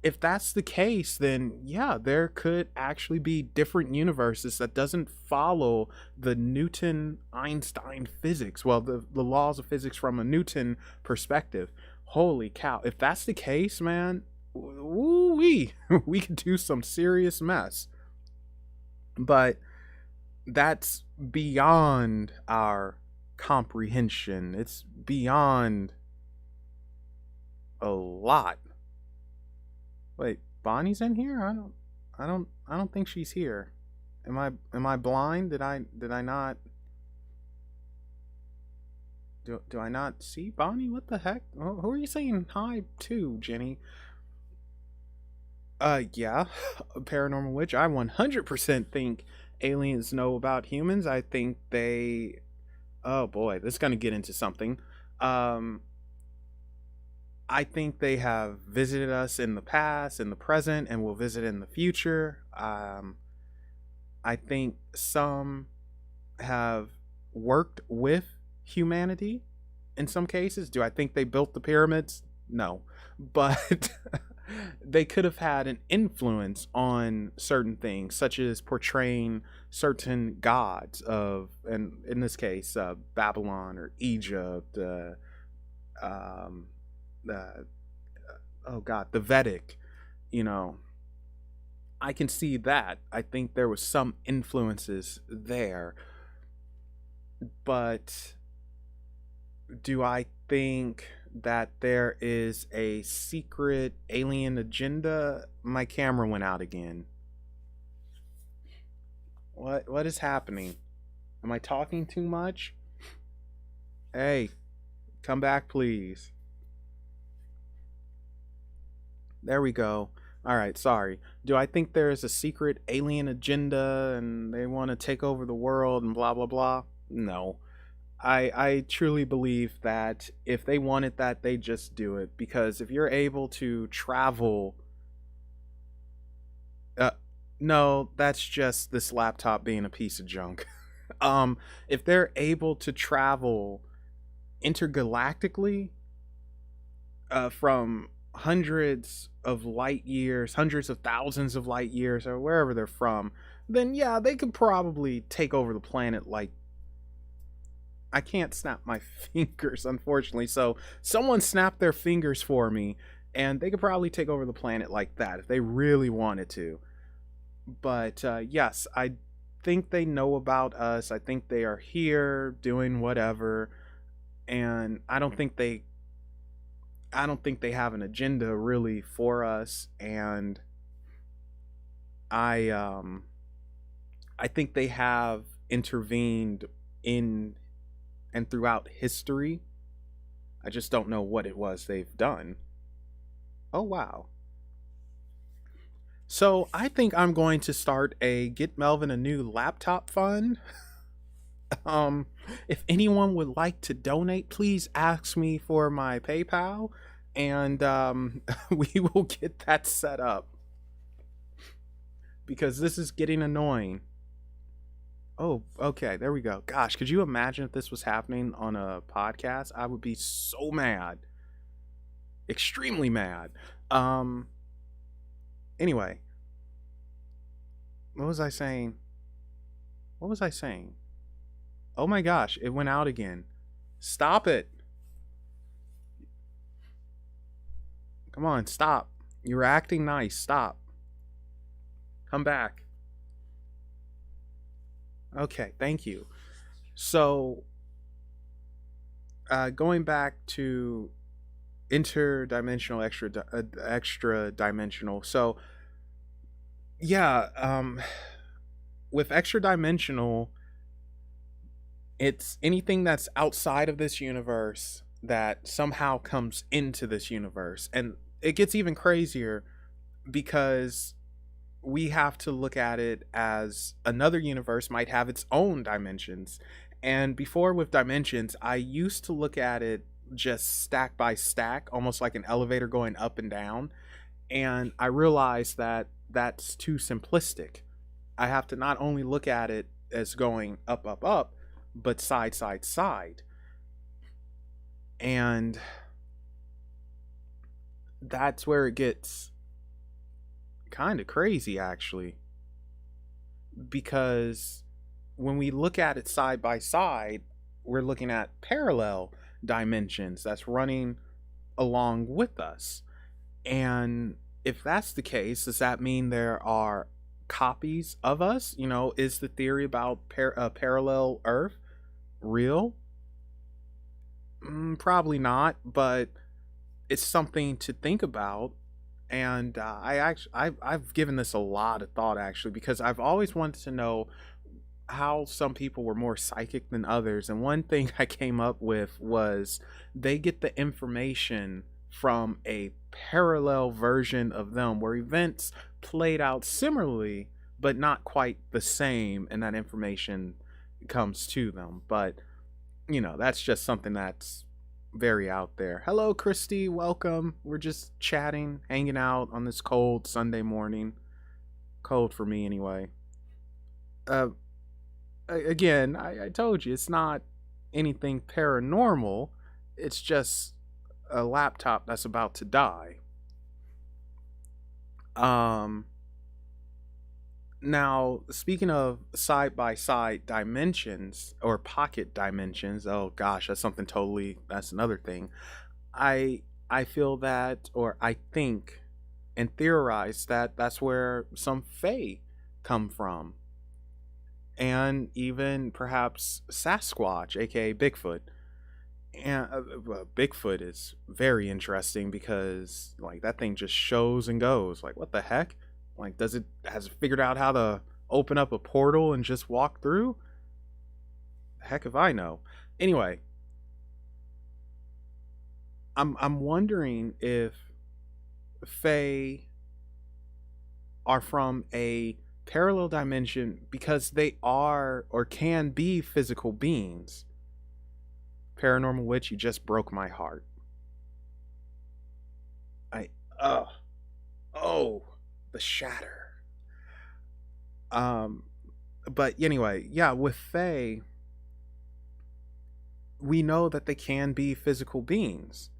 [SPEAKER 1] if that's the case, then yeah, there could actually be different universes that doesn't follow the Newton-Einstein physics. Well, the laws of physics from a Newton perspective. Holy cow. If that's the case, man, we could do some serious mess. But that's beyond our comprehension. It's beyond a lot. Wait, Bonnie's in here? I don't think she's here. Am I blind? Did I not? Do I not see Bonnie? What the heck? Who are you saying hi to, Jenny? Yeah, Paranormal Witch. I 100% think aliens know about humans. I think they. Oh boy, this is gonna get into something. I think they have visited us in the past, in the present, and will visit in the future. I think some have worked with humanity in some cases. Do I think they built the pyramids? No. But they could have had an influence on certain things, such as portraying certain gods of, and in this case, Babylon or Egypt, oh god, the Vedic, I can see that. I think there was some influences there. But do I think that there is a secret alien agenda? My camera went out again. What is happening? Am I talking too much? Hey, come back, please. There we go. All right, sorry. Do I think there is a secret alien agenda and they want to take over the world and blah, blah, blah? No. I truly believe that if they wanted that, they just do it, because if you're able to travel, uh, no, that's just this laptop being a piece of junk. If they're able to travel intergalactically, from hundreds of light years, hundreds of thousands of light years, or wherever they're from, then yeah, they could probably take over the planet. Like, I can't snap my fingers, unfortunately. So someone snapped their fingers for me, and they could probably take over the planet like that if they really wanted to. But yes, I think they know about us. I think they are here doing whatever, and I don't think they have an agenda really for us. And I um I think they have intervened in and throughout history. I just don't know what it was they've done. Oh wow. So I think I'm going to start a Get Melvin a New Laptop Fund. Um, if anyone would like to donate, please ask me for my PayPal, and we will get that set up, because this is getting annoying. Oh, okay, there we go. Gosh, could you imagine if this was happening on a podcast? I would be so mad. Extremely mad. Um, anyway, what was I saying? What was I saying? Oh my gosh, it went out again. Stop it. Come on, stop. You were acting nice. Stop. Come back. Okay, thank you. So, going back to interdimensional, extra dimensional. So, yeah, with extra dimensional, it's anything that's outside of this universe that somehow comes into this universe. And it gets even crazier, because we have to look at it as another universe might have its own dimensions. And before, with dimensions, I used to look at it just stack by stack, almost like an elevator going up and down. And I realized that that's too simplistic. I have to not only look at it as going up, up, up, but side, side, side. And that's where it gets kind of crazy, actually, because when we look at it side by side, we're looking at parallel dimensions that's running along with us. And if that's the case, does that mean there are copies of us? You know, is the theory about parallel Earth real? Probably not, but it's something to think about. And I've given this a lot of thought, actually, because I've always wanted to know how some people were more psychic than others. And one thing I came up with was they get the information from a parallel version of them, where events played out similarly but not quite the same, and that information comes to them. But you know, that's just something that's very out there. Hello, Christy. Welcome. We're just chatting, hanging out on this cold Sunday morning. Cold for me, anyway. Again, I told you, it's not anything paranormal. It's just a laptop that's about to die. Now, speaking of side by side dimensions or pocket dimensions, oh gosh, that's another thing. I feel that, or I think and theorize that that's where some fae come from. And even perhaps Sasquatch, aka Bigfoot. And Bigfoot is very interesting, because like that thing just shows and goes. Like, what the heck? Like, has it figured out how to open up a portal and just walk through? Heck if I know. Anyway, I'm wondering if fae are from a parallel dimension, because they are or can be physical beings. Paranormal Witch, you just broke my heart. I oh oh the shatter. Um but anyway, yeah, with Fae, we know that they can be physical beings.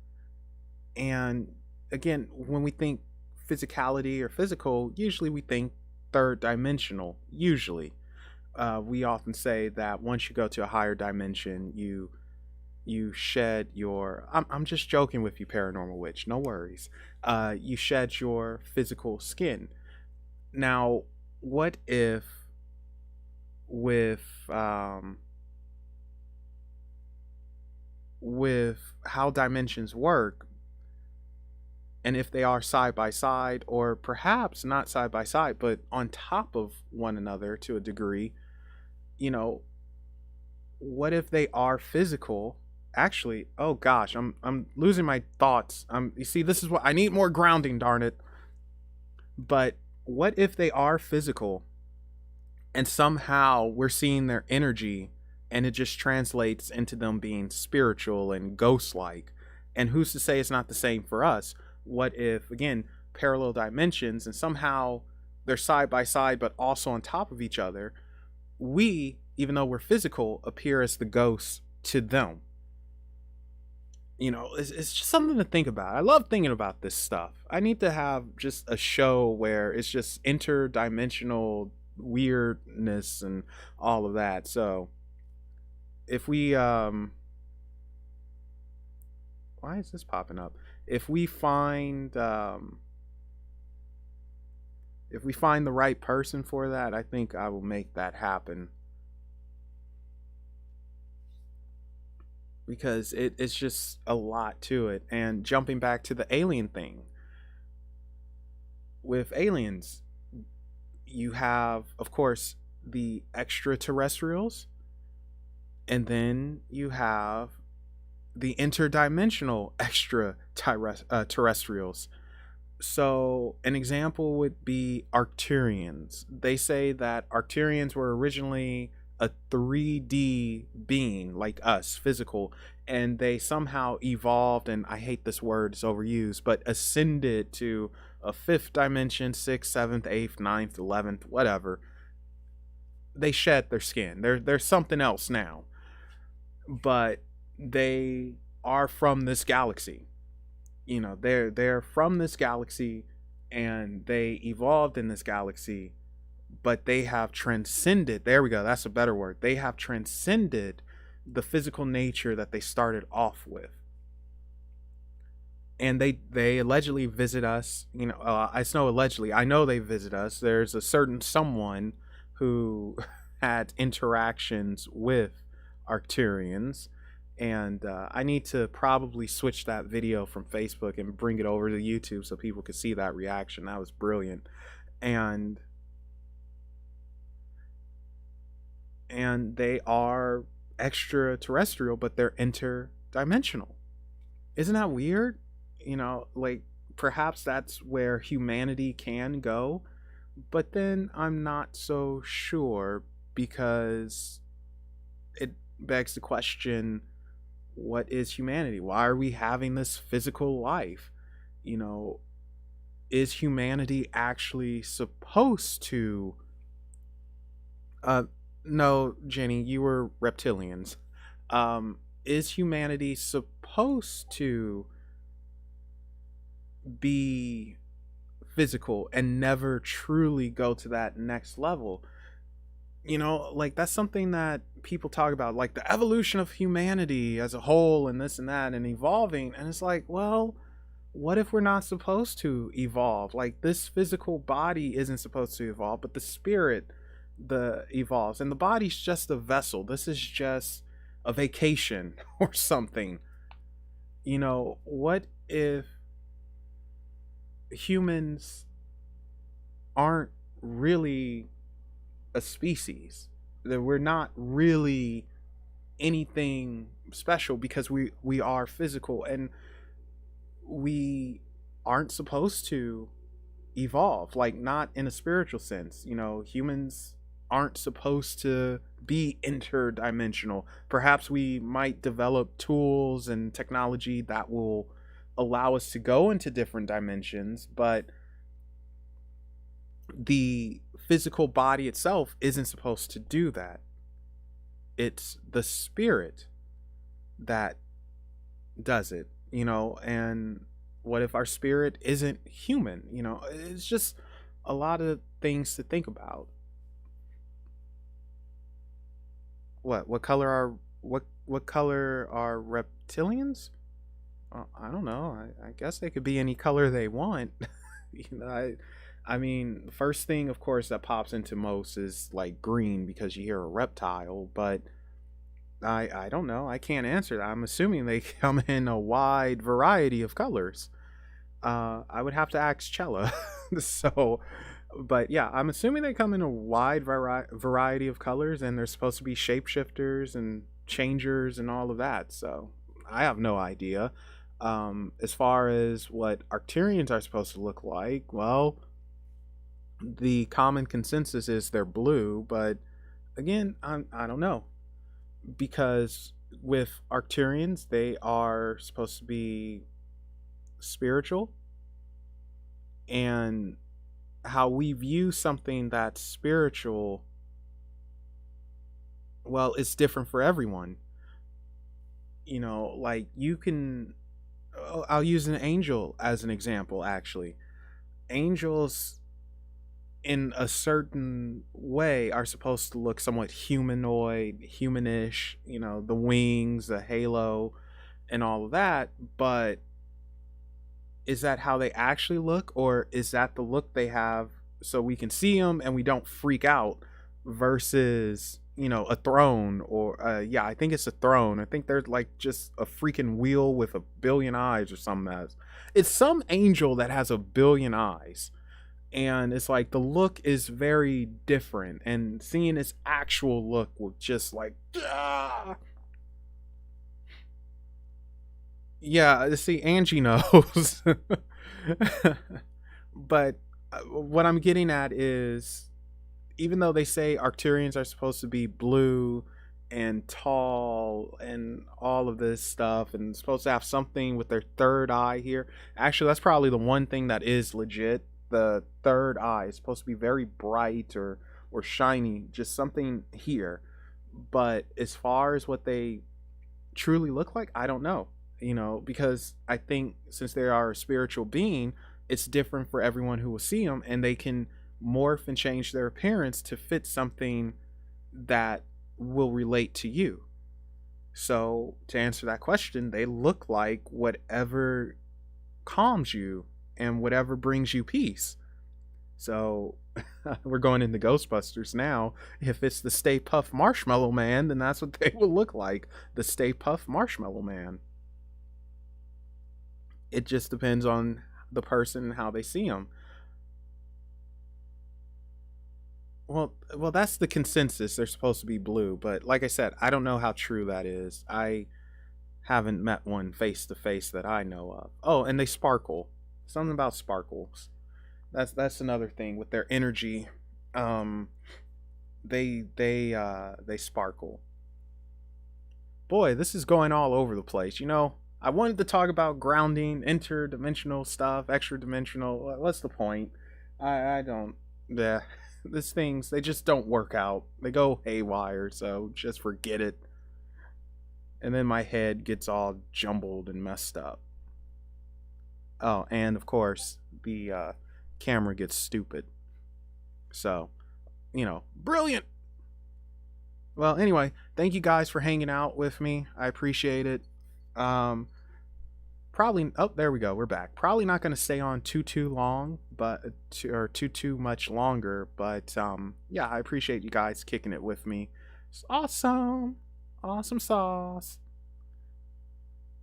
[SPEAKER 1] And again, when we think physicality or physical, usually we think third dimensional. Usually, we often say that once you go to a higher dimension, you shed your. I'm just joking with you, Paranormal Witch. No worries. You shed your physical skin. Now, what if with how dimensions work, and if they are side by side, or perhaps not side by side but on top of one another to a degree, you know, what if they are physical? Actually, oh gosh, I'm losing my thoughts. You see, this is what I need, more grounding, darn it. But what if they are physical and somehow we're seeing their energy and it just translates into them being spiritual and ghost-like? And who's to say it's not the same for us? What if, again, parallel dimensions, and somehow they're side by side but also on top of each other? We, even though we're physical, appear as the ghosts to them. You know, it's just something to think about. I love thinking about this stuff. I need to have just a show where it's just interdimensional weirdness and all of that. So if we why is this popping up? If we find the right person for that, I think I will make that happen. Because it's just a lot to it. And jumping back to the alien thing, with aliens, you have, of course, the extraterrestrials, and then you have the interdimensional extraterrestrials. So an example would be Arcturians. They say that Arcturians were originally a 3D being like us, physical, and they somehow evolved, and I hate this word, it's overused, but ascended to a 5th dimension, 6th, 7th, 8th, 9th, 11th, whatever. They shed their skin. They're something else now. But they are from this galaxy. You know, they're from this galaxy, and they evolved in this galaxy, but they have transcended, there we go, that's a better word, they have transcended the physical nature that they started off with. And they allegedly visit us, you know, I know allegedly, I know they visit us. There's a certain someone who had interactions with Arcturians, and I need to probably switch that video from Facebook and bring it over to YouTube so people could see that reaction. That was brilliant. And they are extraterrestrial, but they're interdimensional. Isn't that weird? You know, like, perhaps that's where humanity can go, but then I'm not so sure, because it begs the question, what is humanity? Why are we having this physical life? You know, is humanity actually supposed to no, Jenny, you were reptilians. Is humanity supposed to be physical and never truly go to that next level? You know, like, that's something that people talk about, like the evolution of humanity as a whole and this and that and evolving. And it's like, well, what if we're not supposed to evolve? Like, this physical body isn't supposed to evolve, but the spirit evolves, and the body's just a vessel. This is just a vacation or something. You know, what if humans aren't really a species, that we're not really anything special, because we are physical, and we aren't supposed to evolve, like, not in a spiritual sense. You know, humans aren't supposed to be interdimensional. Perhaps we might develop tools and technology that will allow us to go into different dimensions, but the physical body itself isn't supposed to do that. It's the spirit that does it, and what if our spirit isn't human? It's just a lot of things to think about. What color are reptilians? I don't know. I guess they could be any color they want. you know I mean, the first thing, of course, that pops into most is like green because you hear a reptile, but I don't know. I can't answer that. I'm assuming they come in a wide variety of colors. I would have to ask Chella. So, but yeah, I'm assuming they come in a wide variety of colors, and they're supposed to be shapeshifters and changers and all of that. So I have no idea. As far as what Arcturians are supposed to look like, well, the common consensus is they're blue, but again, I don't know, because with Arcturians, they are supposed to be spiritual, and how we view something that's spiritual, well, it's different for everyone. Like you can, I'll use an angel as an example, actually. Angels in a certain way are supposed to look somewhat humanoid, humanish, the wings, the halo, and all of that, but is that how they actually look, or is that the look they have so we can see them and we don't freak out, versus a throne, or yeah, I think it's a throne. I think there's like just a freaking wheel with a billion eyes or something. It's some angel that has a billion eyes, and it's like the look is very different, and seeing its actual look will just like yeah, see, Angie knows. But what I'm getting at is, even though they say Arcturians are supposed to be blue and tall and all of this stuff, and supposed to have something with their third eye here, actually, that's probably the one thing that is legit. The third eye is supposed to be very bright or shiny, just something here. But as far as what they truly look like, I don't know. Because I think since they are a spiritual being, it's different for everyone who will see them, and they can morph and change their appearance to fit something that will relate to you. So to answer that question, they look like whatever calms you and whatever brings you peace. So we're going into Ghostbusters now. If it's the Stay Puft Marshmallow Man, then that's what they will look like. The Stay Puft Marshmallow Man. It just depends on the person and how they see them. Well, that's the consensus. They're supposed to be blue, but like I said, I don't know how true that is. I haven't met one face to face that I know of. Oh, and they sparkle. Something about sparkles. That's another thing with their energy. They sparkle. Boy, this is going all over the place. I wanted to talk about grounding, interdimensional stuff, extra dimensional. What's the point? I don't. Yeah, these things, they just don't work out. They go haywire, so just forget it. And then my head gets all jumbled and messed up. Oh, and of course, the camera gets stupid. So, brilliant. Well, anyway, thank you guys for hanging out with me. I appreciate it. Probably, oh, there we go, we're back. Probably not going to stay on too long, but too much longer, but yeah, I appreciate you guys kicking it with me. It's awesome sauce.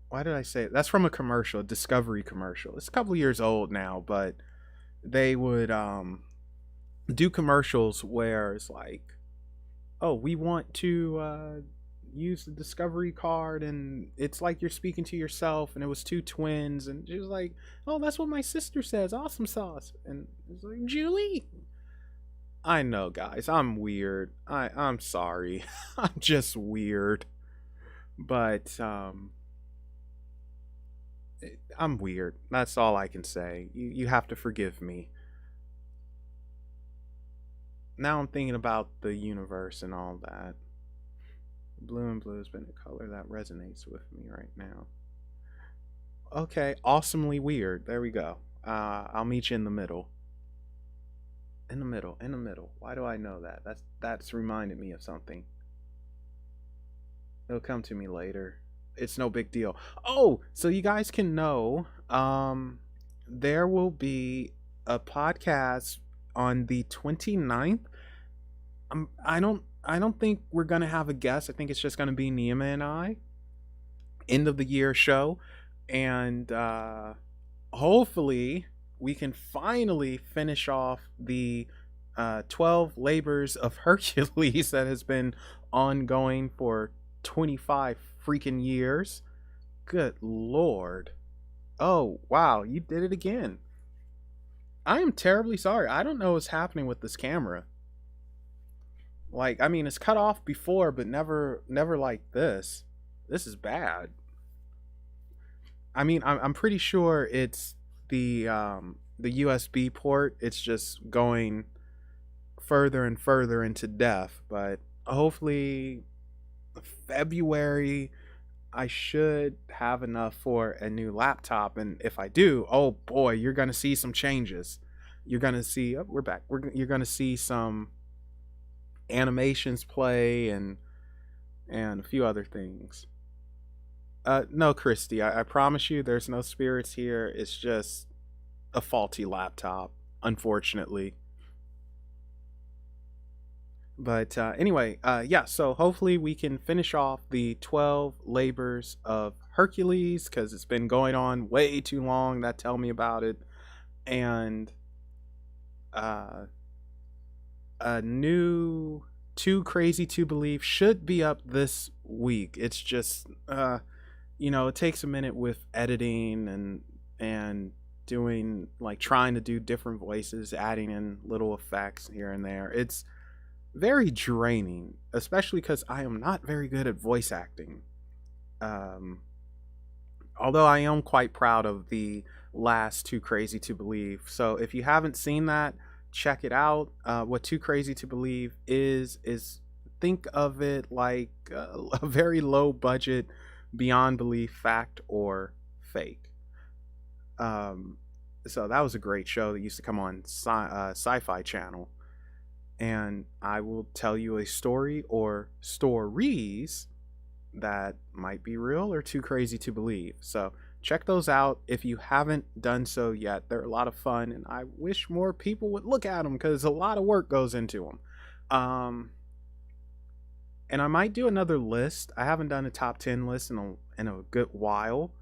[SPEAKER 1] Why did I say it? That's from a commercial, a Discovery commercial. It's a couple years old now, but they would do commercials where it's like, oh, we want to use the Discovery card, and it's like you're speaking to yourself, and it was two twins, and she was like, oh, that's what my sister says, awesome sauce. And it's like, Julie, I know, guys. I'm weird. I'm sorry. I'm just weird. But I'm weird. That's all I can say. You have to forgive me. Now I'm thinking about the universe and all that. Blue and blue has been a color that resonates with me right now. Okay, awesomely weird. There we go. I'll meet you in the middle. In the middle. In the middle. Why do I know that? That's reminded me of something. It'll come to me later. It's no big deal. Oh, so you guys can know, there will be a podcast on the 29th. I don't think we're gonna have a guest. I think it's just gonna be Nima and I. End of the year show, and hopefully we can finally finish off the 12 labors of Hercules that has been ongoing for 25 freaking years. Good lord. Oh wow, you did it again. I am terribly sorry. I don't know what's happening with this camera. Like, I mean, it's cut off before, but never like this. This is bad. I mean, I'm pretty sure it's the USB port. It's just going further and further into depth. But hopefully, February, I should have enough for a new laptop. And if I do, oh boy, you're gonna see some changes. You're gonna see. Oh, we're back. You're gonna see some animations play and a few other things. No, Christy, I promise you there's no spirits here. It's just a faulty laptop, unfortunately. But anyway, yeah, so hopefully we can finish off the 12 labors of Hercules, because it's been going on way too long. That tell me about it. And a new Too Crazy to Believe should be up this week. It's just it takes a minute with editing and doing, like, trying to do different voices, adding in little effects here and there. It's very draining, especially because I am not very good at voice acting. Although I am quite proud of the last Too Crazy to Believe. So if you haven't seen that, check it out. What Too Crazy to Believe is think of it like a very low budget Beyond Belief fact or fake. So that was a great show that used to come on Sci-Fi Channel. And I will tell you a story or stories that might be real or too crazy to believe. So check those out if you haven't done so yet. They're a lot of fun, and I wish more people would look at them because a lot of work goes into them. And I might do another list. I haven't done a top 10 list in a good while.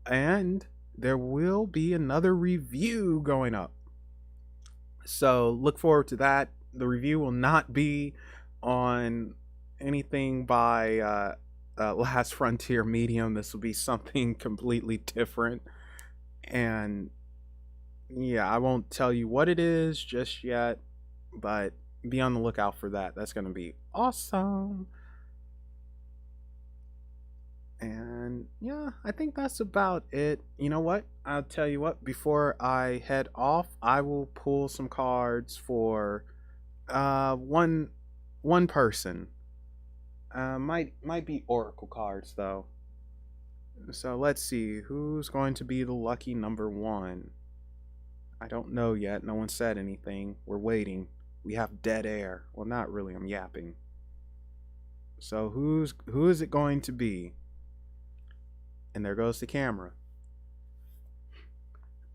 [SPEAKER 1] And there will be another review going up. So look forward to that. The review will not be on anything by Last Frontier Medium. This will be something completely different. And yeah, I won't tell you what it is just yet, but be on the lookout for that. That's going to be awesome. And yeah, I think that's about it. You know what? I'll tell you what, before I head off, I will pull some cards for one person. Might be oracle cards though. So let's see who's going to be the lucky number one. I don't know yet. No one said anything. We're waiting. We have dead air. Well, not really. I'm yapping. So who is it going to be? And there goes the camera.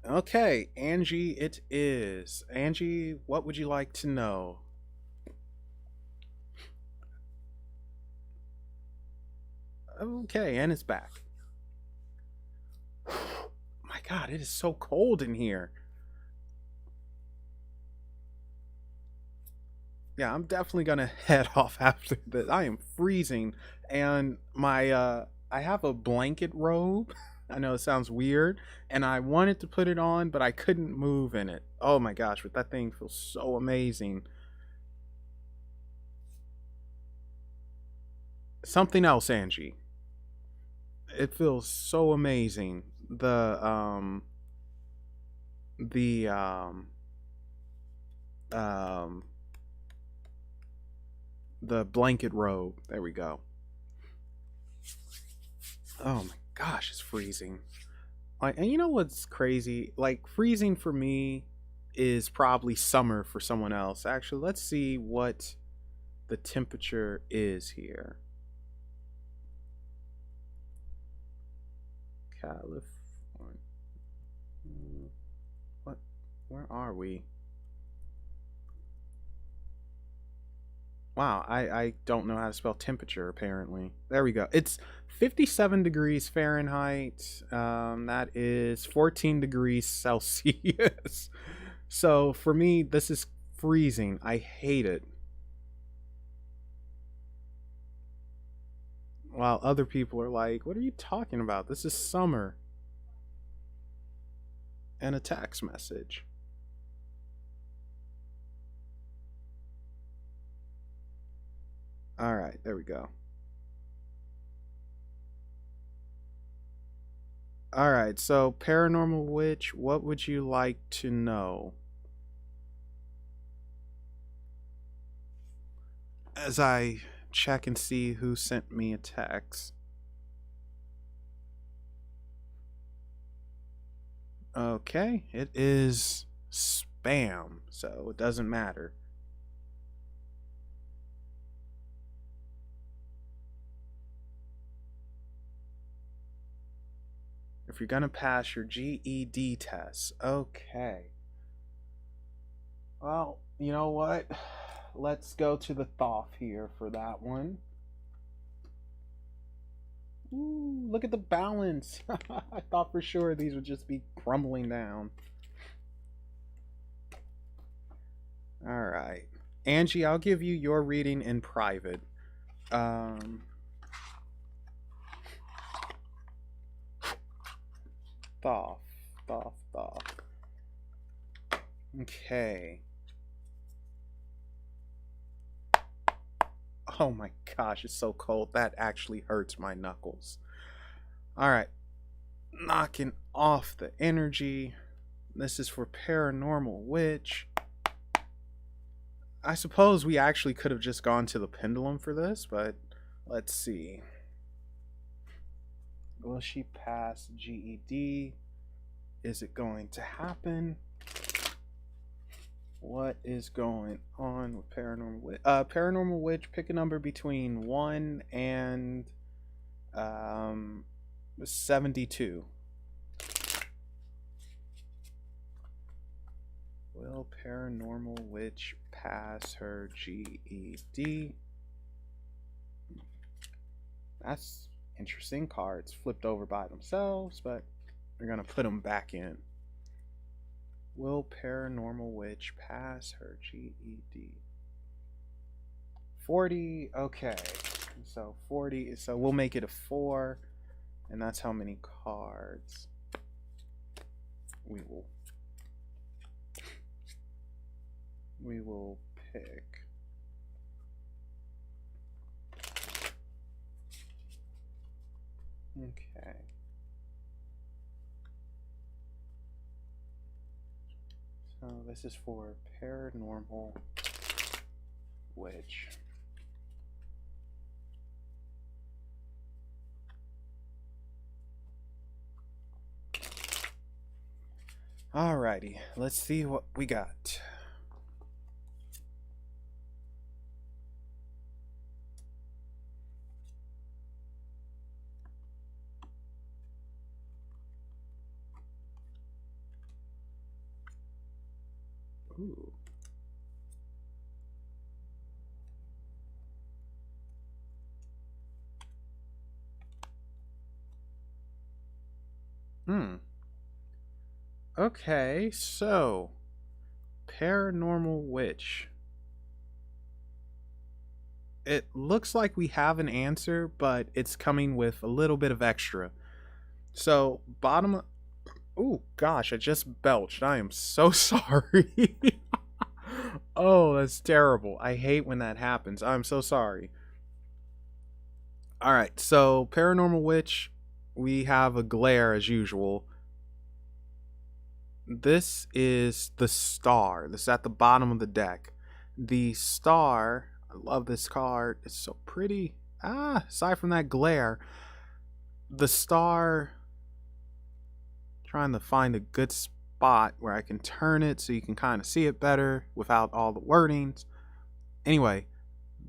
[SPEAKER 1] Okay, Angie, it is. Angie, what would you like to know? Okay, and it's back. My God, it is so cold in here. Yeah, I'm definitely gonna head off after this. I am freezing, and my I have a blanket robe. I know it sounds weird, and I wanted to put it on, but I couldn't move in it. Oh my gosh, but that thing feels so amazing. something else, Angie. It feels so amazing. The um the blanket robe. There we go. Oh my gosh, it's freezing. Like, and you know what's crazy? Like, freezing for me is probably summer for someone else. Actually, let's see what the temperature is here. California. What? Where are we? Wow, I don't know how to spell temperature, apparently. There we go. It's 57 degrees Fahrenheit. That is 14 degrees Celsius. So for me, this is freezing. I hate it. While other people are like, what are you talking about? This is summer. And a text message. All right, there we go. All right, so Paranormal Witch, what would you like to know? As I check and see who sent me a text. Okay, it is spam, so it doesn't matter. If you're gonna pass your GED test, okay. Well, you know what? Let's go to the Thoth here for that one. Ooh, look at the balance. I thought for sure these would just be crumbling down. All right. Angie, I'll give you your reading in private. Thoth. Okay. Oh my gosh, it's so cold. That actually hurts my knuckles. All right. Knocking off the energy. This is for Paranormal Witch. I suppose we actually could have just gone to the pendulum for this, but let's see. Will she pass GED? Is it going to happen? What is going on with Paranormal Witch? Paranormal Witch, pick a number between 1 and 72. Will Paranormal Witch pass her GED? That's interesting. Cards flipped over by themselves, but we're going to put them back in. Will Paranormal Witch pass her GED? 40. Okay. So 40. So we'll make it a 4. And that's how many cards we will pick. Okay. So this is for Paranormal Witch. Alrighty, let's see what we got. Ooh. Okay, so Paranormal Witch. It looks like we have an answer, but it's coming with a little bit of extra. So, bottom. Oh gosh, I just belched. I am so sorry. Oh, that's terrible. I hate when that happens. I'm so sorry. All right, so Paranormal Witch, we have a glare as usual. This is the star. This is at the bottom of the deck. The star, I love this card. It's so pretty. Aside from that glare, the star, trying to find a good spot where I can turn it so you can kind of see it better without all the wordings. Anyway,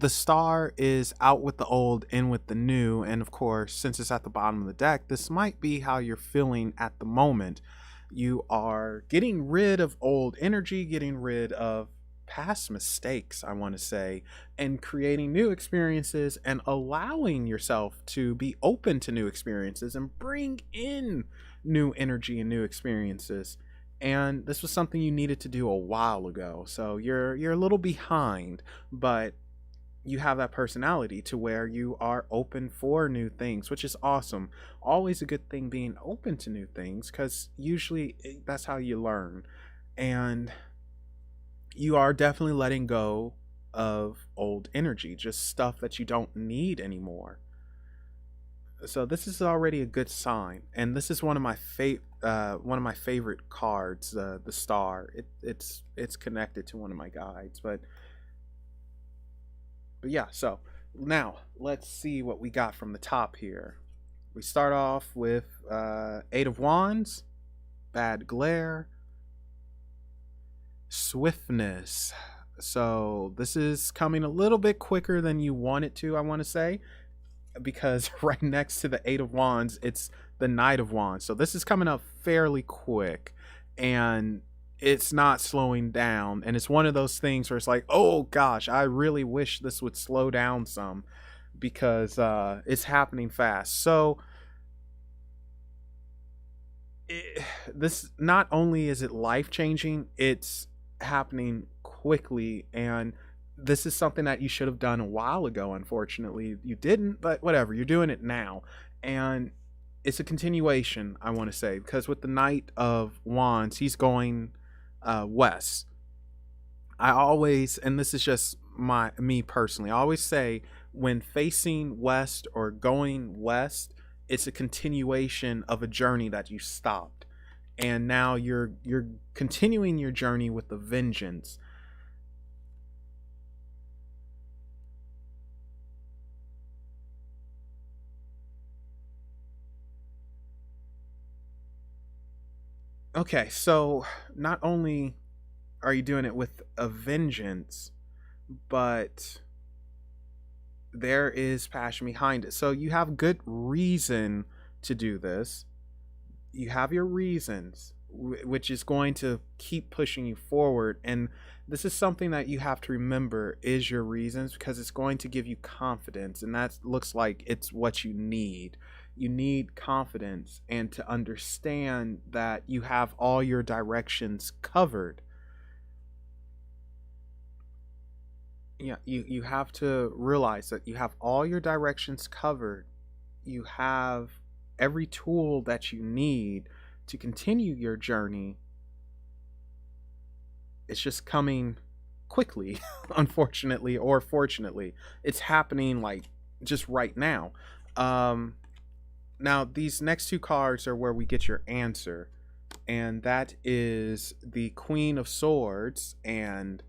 [SPEAKER 1] the star is out with the old, in with the new, and of course, since it's at the bottom of the deck, this might be how you're feeling at the moment. You are getting rid of old energy, getting rid of past mistakes, I want to say, and creating new experiences and allowing yourself to be open to new experiences and bring in new energy and new experiences. And this was something you needed to do a while ago. So you're a little behind, but you have that personality to where you are open for new things, which is awesome. Always a good thing being open to new things, because usually that's how you learn. And you are definitely letting go of old energy, just stuff that you don't need anymore. So this is already a good sign, and this is one of my favorite cards, the star. It's connected to one of my guides, but yeah. So now let's see what we got from the top here. We start off with Eight of Wands, bad glare, swiftness. So this is coming a little bit quicker than you want it to, I want to say, because right next to the Eight of Wands, it's the Knight of Wands. So this is coming up fairly quick, and it's not slowing down. And it's one of those things where it's like, oh gosh, I really wish this would slow down some, because it's happening fast. So this, not only is it life changing, it's happening quickly, and this is something that you should have done a while ago. Unfortunately, you didn't, but whatever, you're doing it now. And it's a continuation, I want to say, because with the Knight of Wands, he's going west. I always, and this is just me personally, I always say when facing west or going west, it's a continuation of a journey that you stopped, and now you're continuing your journey with a vengeance. Okay, so not only are you doing it with a vengeance, but there is passion behind it. So you have good reason to do this. You have your reasons, which is going to keep pushing you forward. And this is something that you have to remember is your reasons, because it's going to give you confidence. And that looks like it's what you need. You need confidence and to understand that you have all your directions covered. Yeah, you have to realize that you have all your directions covered. You have every tool that you need to continue your journey. It's just coming quickly, unfortunately or fortunately. It's happening like just right now. Now these next two cards are where we get your answer, and that is the Queen of Swords and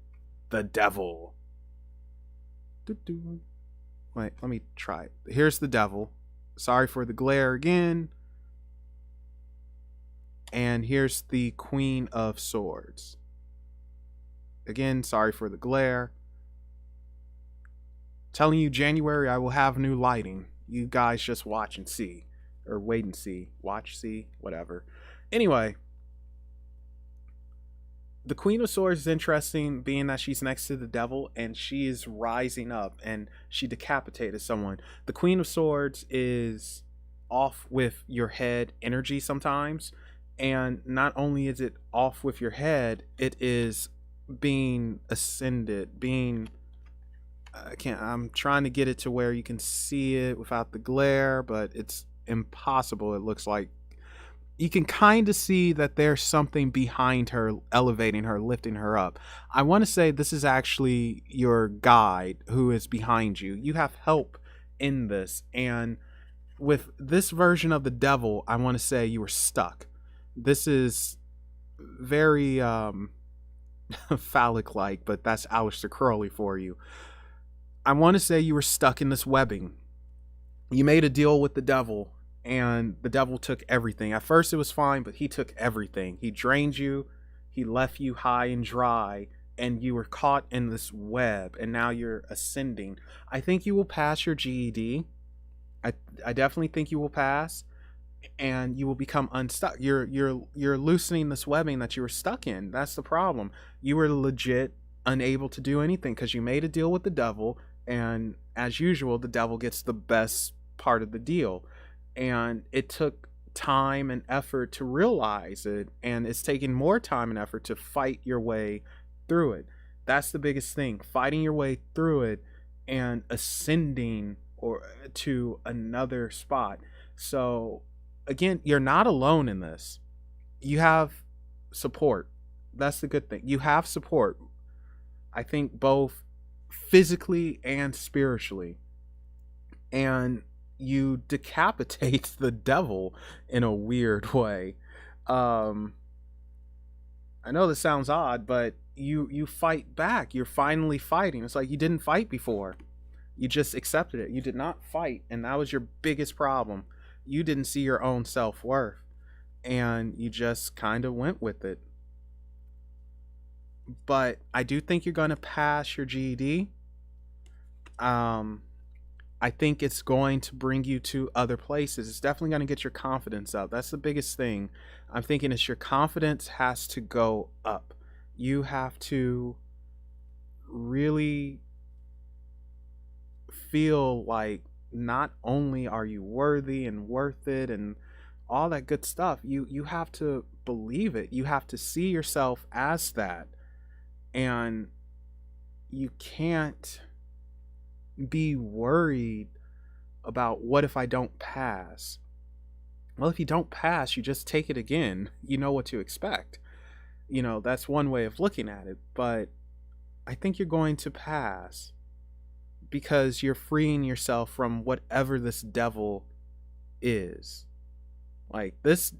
[SPEAKER 1] the Devil. Wait, let me try it. Here's the Devil. Sorry for the glare again. And here's the Queen of Swords. Again, sorry for the glare. Telling you, January I will have new lighting. You guys just watch and see. Or wait and see. Watch, see, whatever. Anyway, the Queen of Swords is interesting, being that she's next to the Devil and she is rising up and she decapitated someone. The Queen of Swords is off with your head energy sometimes, and not only is it off with your head, it is being ascended, being I'm trying to get it to where you can see it without the glare, but it's impossible. It looks like you can kind of see that there's something behind her, elevating her, lifting her up. I want to say this is actually your guide who is behind you. You have help in this. And with this version of the devil, I want to say you were stuck. This is very phallic like, but that's Aleister Crowley for you. I want to say you were stuck in this webbing. You made a deal with the devil, and the devil took everything. At first it was fine, but he took everything. He drained you, he left you high and dry, and you were caught in this web, and now you're ascending. I think you will pass your GED. I definitely think you will pass, and you will become unstuck. You're loosening this webbing that you were stuck in. That's the problem. You were legit unable to do anything because you made a deal with the devil, and as usual, the devil gets the best part of the deal. And it took time and effort to realize it, and it's taking more time and effort to fight your way through it. That's the biggest thing, fighting your way through it and ascending or to another spot. So again, you're not alone in this. You have support. That's the good thing. You have support. I think both physically and spiritually. And you decapitate the devil in a weird way. I know this sounds odd, but you fight back. You're finally fighting. It's like you didn't fight before. You just accepted it. You did not fight, and that was your biggest problem. You didn't see your own self-worth, and you just kind of went with it. But I do think you're going to pass your GED. I think it's going to bring you to other places. It's definitely going to get your confidence up. That's the biggest thing. I'm thinking is your confidence has to go up. You have to really feel like not only are you worthy and worth it and all that good stuff, you have to believe it. You have to see yourself as that. And you can't be worried about what if I don't pass. Well, if you don't pass, you just take it again. You know what to expect. You know, that's one way of looking at it. But I think you're going to pass because you're freeing yourself from whatever this devil is. Like this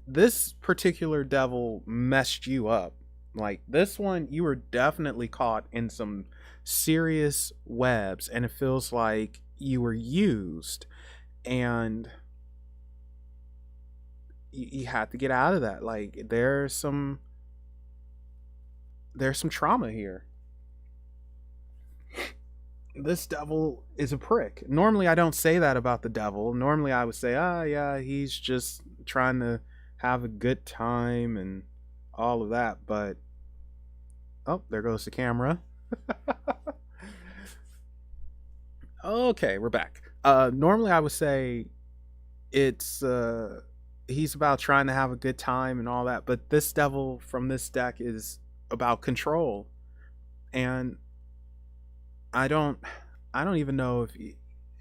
[SPEAKER 1] particular devil messed you up. Like this one, you were definitely caught in some serious webs, and it feels like you were used, and you had to get out of that. Like there's some trauma here. This devil is a prick. Normally I don't say that about the devil. Normally I would say, yeah, he's just trying to have a good time and all of that. But oh, there goes the camera. Okay, we're back. Normally I would say it's he's about trying to have a good time and all that, but this devil from this deck is about control. And I don't even know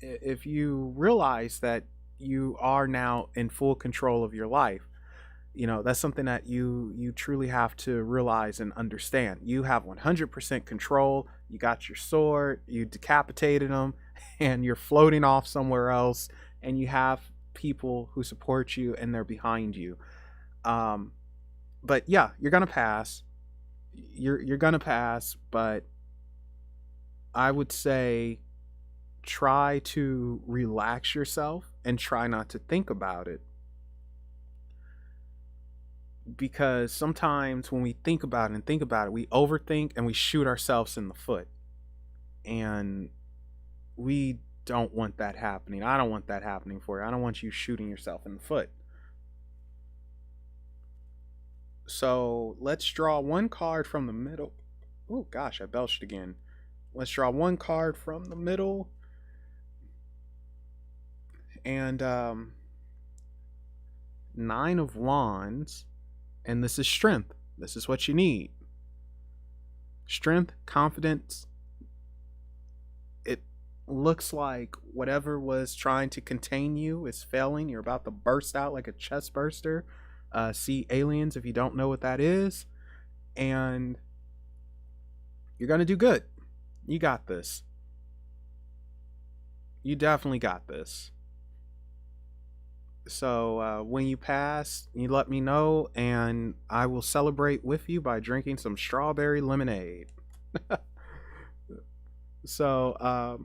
[SPEAKER 1] if you realize that you are now in full control of your life. You know, that's something that you truly have to realize and understand. You have 100% control. You got your sword, you decapitated him, and you're floating off somewhere else, and you have people who support you and they're behind you. But yeah, you're gonna pass. You're gonna pass, but I would say try to relax yourself and try not to think about it. Because sometimes when we think about it, we overthink and we shoot ourselves in the foot. And we don't want that happening. I don't want that happening for you. I don't want you shooting yourself in the foot. So let's draw one card from the middle. Oh gosh, I belched again. Let's draw one card from the middle. And Nine of Wands. And this is strength. This is what you need. Strength, confidence. It looks like whatever was trying to contain you is failing. You're about to burst out like a chest burster. See aliens if you don't know what that is. And you're going to do good. You got this. You definitely got this. So when you pass, you let me know, and I will celebrate with you by drinking some strawberry lemonade. So,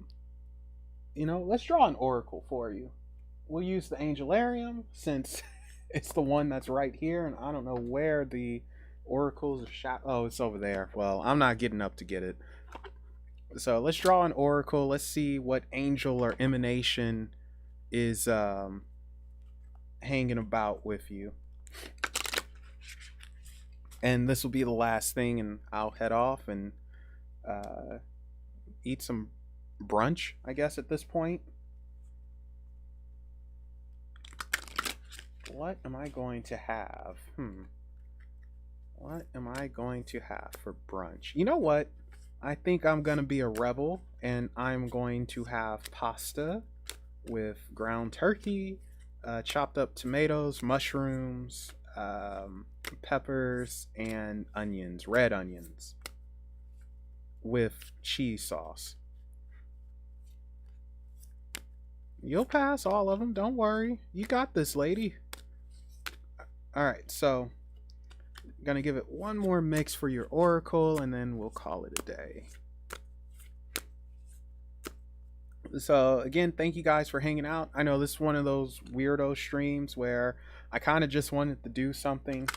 [SPEAKER 1] let's draw an oracle for you. We'll use the Angelarium since it's the one that's right here, and I don't know where the oracles are shot. Oh, it's over there. Well, I'm not getting up to get it. So let's draw an oracle. Let's see what angel or emanation is hanging about with you. And this will be the last thing, and I'll head off and eat some brunch, I guess, at this point. What am I going to have? What am I going to have for brunch? You know what? I think I'm going to be a rebel, and I'm going to have pasta with ground turkey, chopped up tomatoes, mushrooms, peppers, and onions, red onions, with cheese sauce. You'll pass all of them, don't worry. You got this, lady. Alright, so I'm gonna give it one more mix for your oracle, and then we'll call it a day. So again, thank you guys for hanging out. I know this is one of those weirdo streams where I kind of just wanted to do something.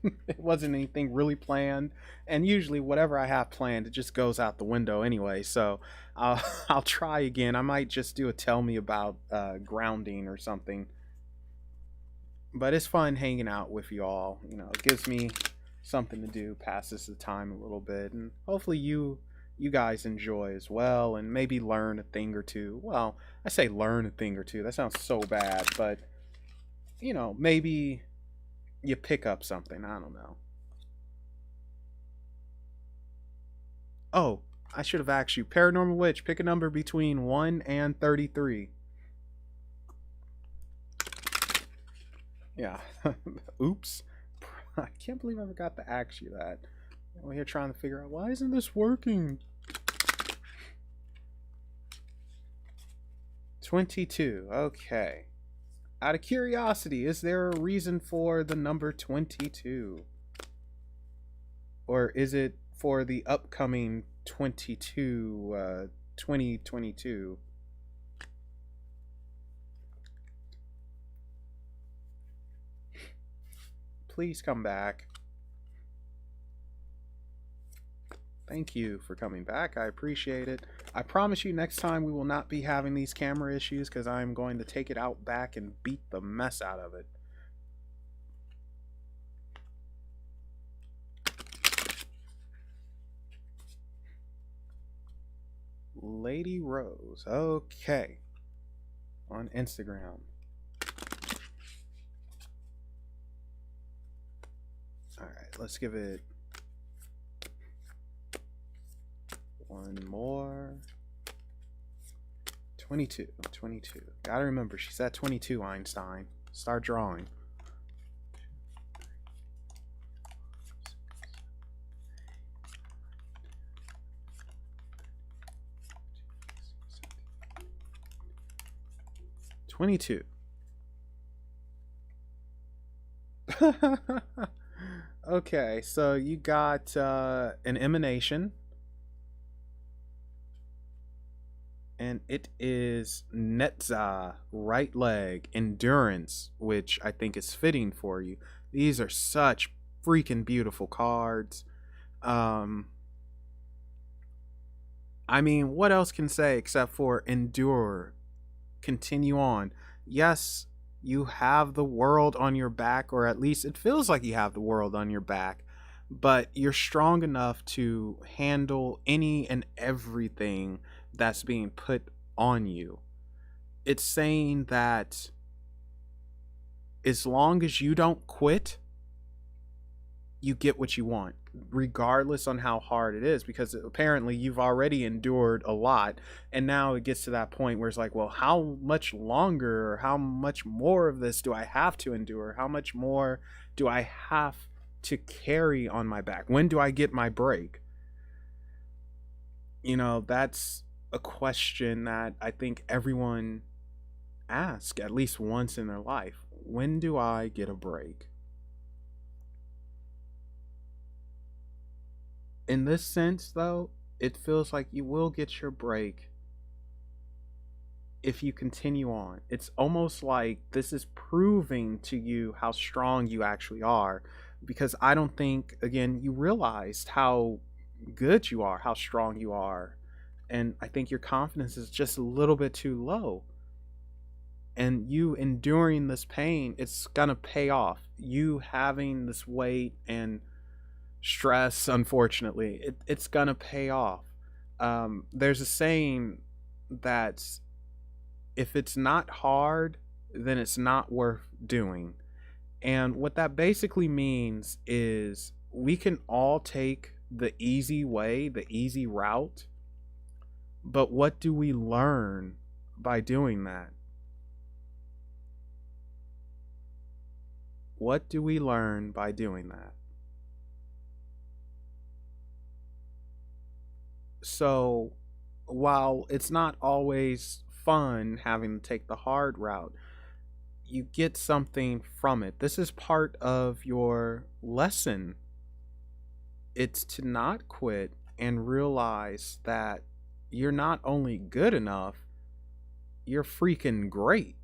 [SPEAKER 1] It wasn't anything really planned, and usually whatever I have planned, it just goes out the window anyway. So I'll try again. I might just do a tell me about grounding or something. But it's fun hanging out with you all. It gives me something to do, passes the time a little bit, and hopefully you guys enjoy as well, and maybe learn a thing or two. Well, I say learn a thing or two. That sounds so bad, but maybe you pick up something. I don't know. Oh, I should have asked you. Paranormal Witch, pick a number between 1 and 33. Yeah. Oops. I can't believe I forgot to ask you that. We're here trying to figure out, why isn't this working? 22. Okay. Out of curiosity, is there a reason for the number 22? Or is it for the upcoming 2022? Please come back. Thank you for coming back. I appreciate it. I promise you next time we will not be having these camera issues, because I'm going to take it out back and beat the mess out of it. Lady Rose. Okay. On Instagram. Alright, let's give it one more. 22. Gotta remember, she's at 22, Einstein. Start drawing. $22. Okay, so you got an emanation, and it is Netza, right leg, endurance, which I think is fitting for you. These are such freaking beautiful cards. I mean, what else can say except for endure, continue on. Yes, you have the world on your back, or at least it feels like you have the world on your back, but you're strong enough to handle any and everything that's being put on you. It's saying that as long as you don't quit, you get what you want, regardless on how hard it is, because apparently you've already endured a lot, and now it gets to that point where it's like, well, how much longer, or how much more of this do I have to endure? How much more do I have to carry on my back? When do I get my break? That's a question that I think everyone asks at least once in their life. When do I get a break? In this sense, though, it feels like you will get your break if you continue on. It's almost like this is proving to you how strong you actually are, because I don't think, again, you realized how good you are, how strong you are. And I think your confidence is just a little bit too low. And you enduring this pain, it's gonna pay off. You having this weight and stress, unfortunately, it's gonna pay off. There's a saying that if it's not hard, then it's not worth doing. And what that basically means is we can all take the easy way, the easy route, but what do we learn by doing that? What do we learn by doing that? So, while it's not always fun having to take the hard route, you get something from it. This is part of your lesson. It's to not quit and realize that you're not only good enough, you're freaking great.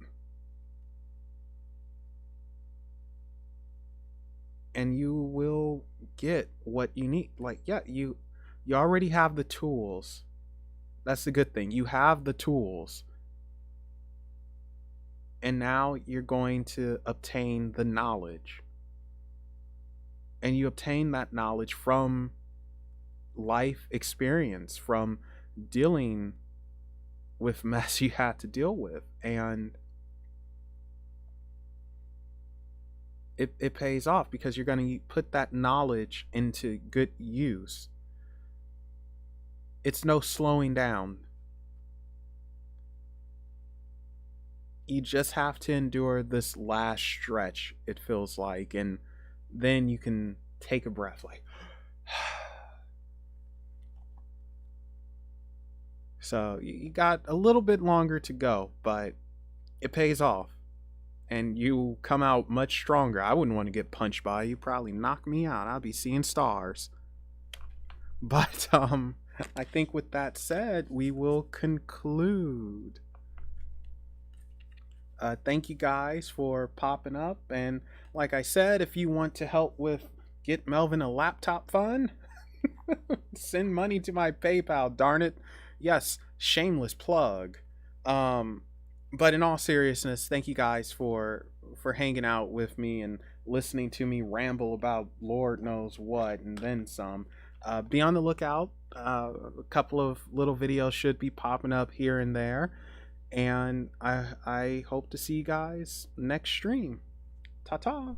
[SPEAKER 1] And you will get what you need. Like, yeah, you already have the tools. That's the good thing. You have the tools. And now you're going to obtain the knowledge. And you obtain that knowledge from life experience, from dealing with mess you had to deal with. And it pays off because you're going to put that knowledge into good use. It's no slowing down. You just have to endure this last stretch, it feels like, and then you can take a breath like so you got a little bit longer to go, but it pays off and you come out much stronger. I wouldn't want to get punched by you, probably knock me out. I'll be seeing stars. But I think with that said, we will conclude. Thank you guys for popping up, and like I said, if you want to help with Get Melvin a Laptop Fund, send money to my PayPal, darn it. Yes, shameless plug. But in all seriousness, thank you guys for hanging out with me and listening to me ramble about Lord knows what and then some. Be on the lookout. A couple of little videos should be popping up here and there. And I hope to see you guys next stream. Ta-ta.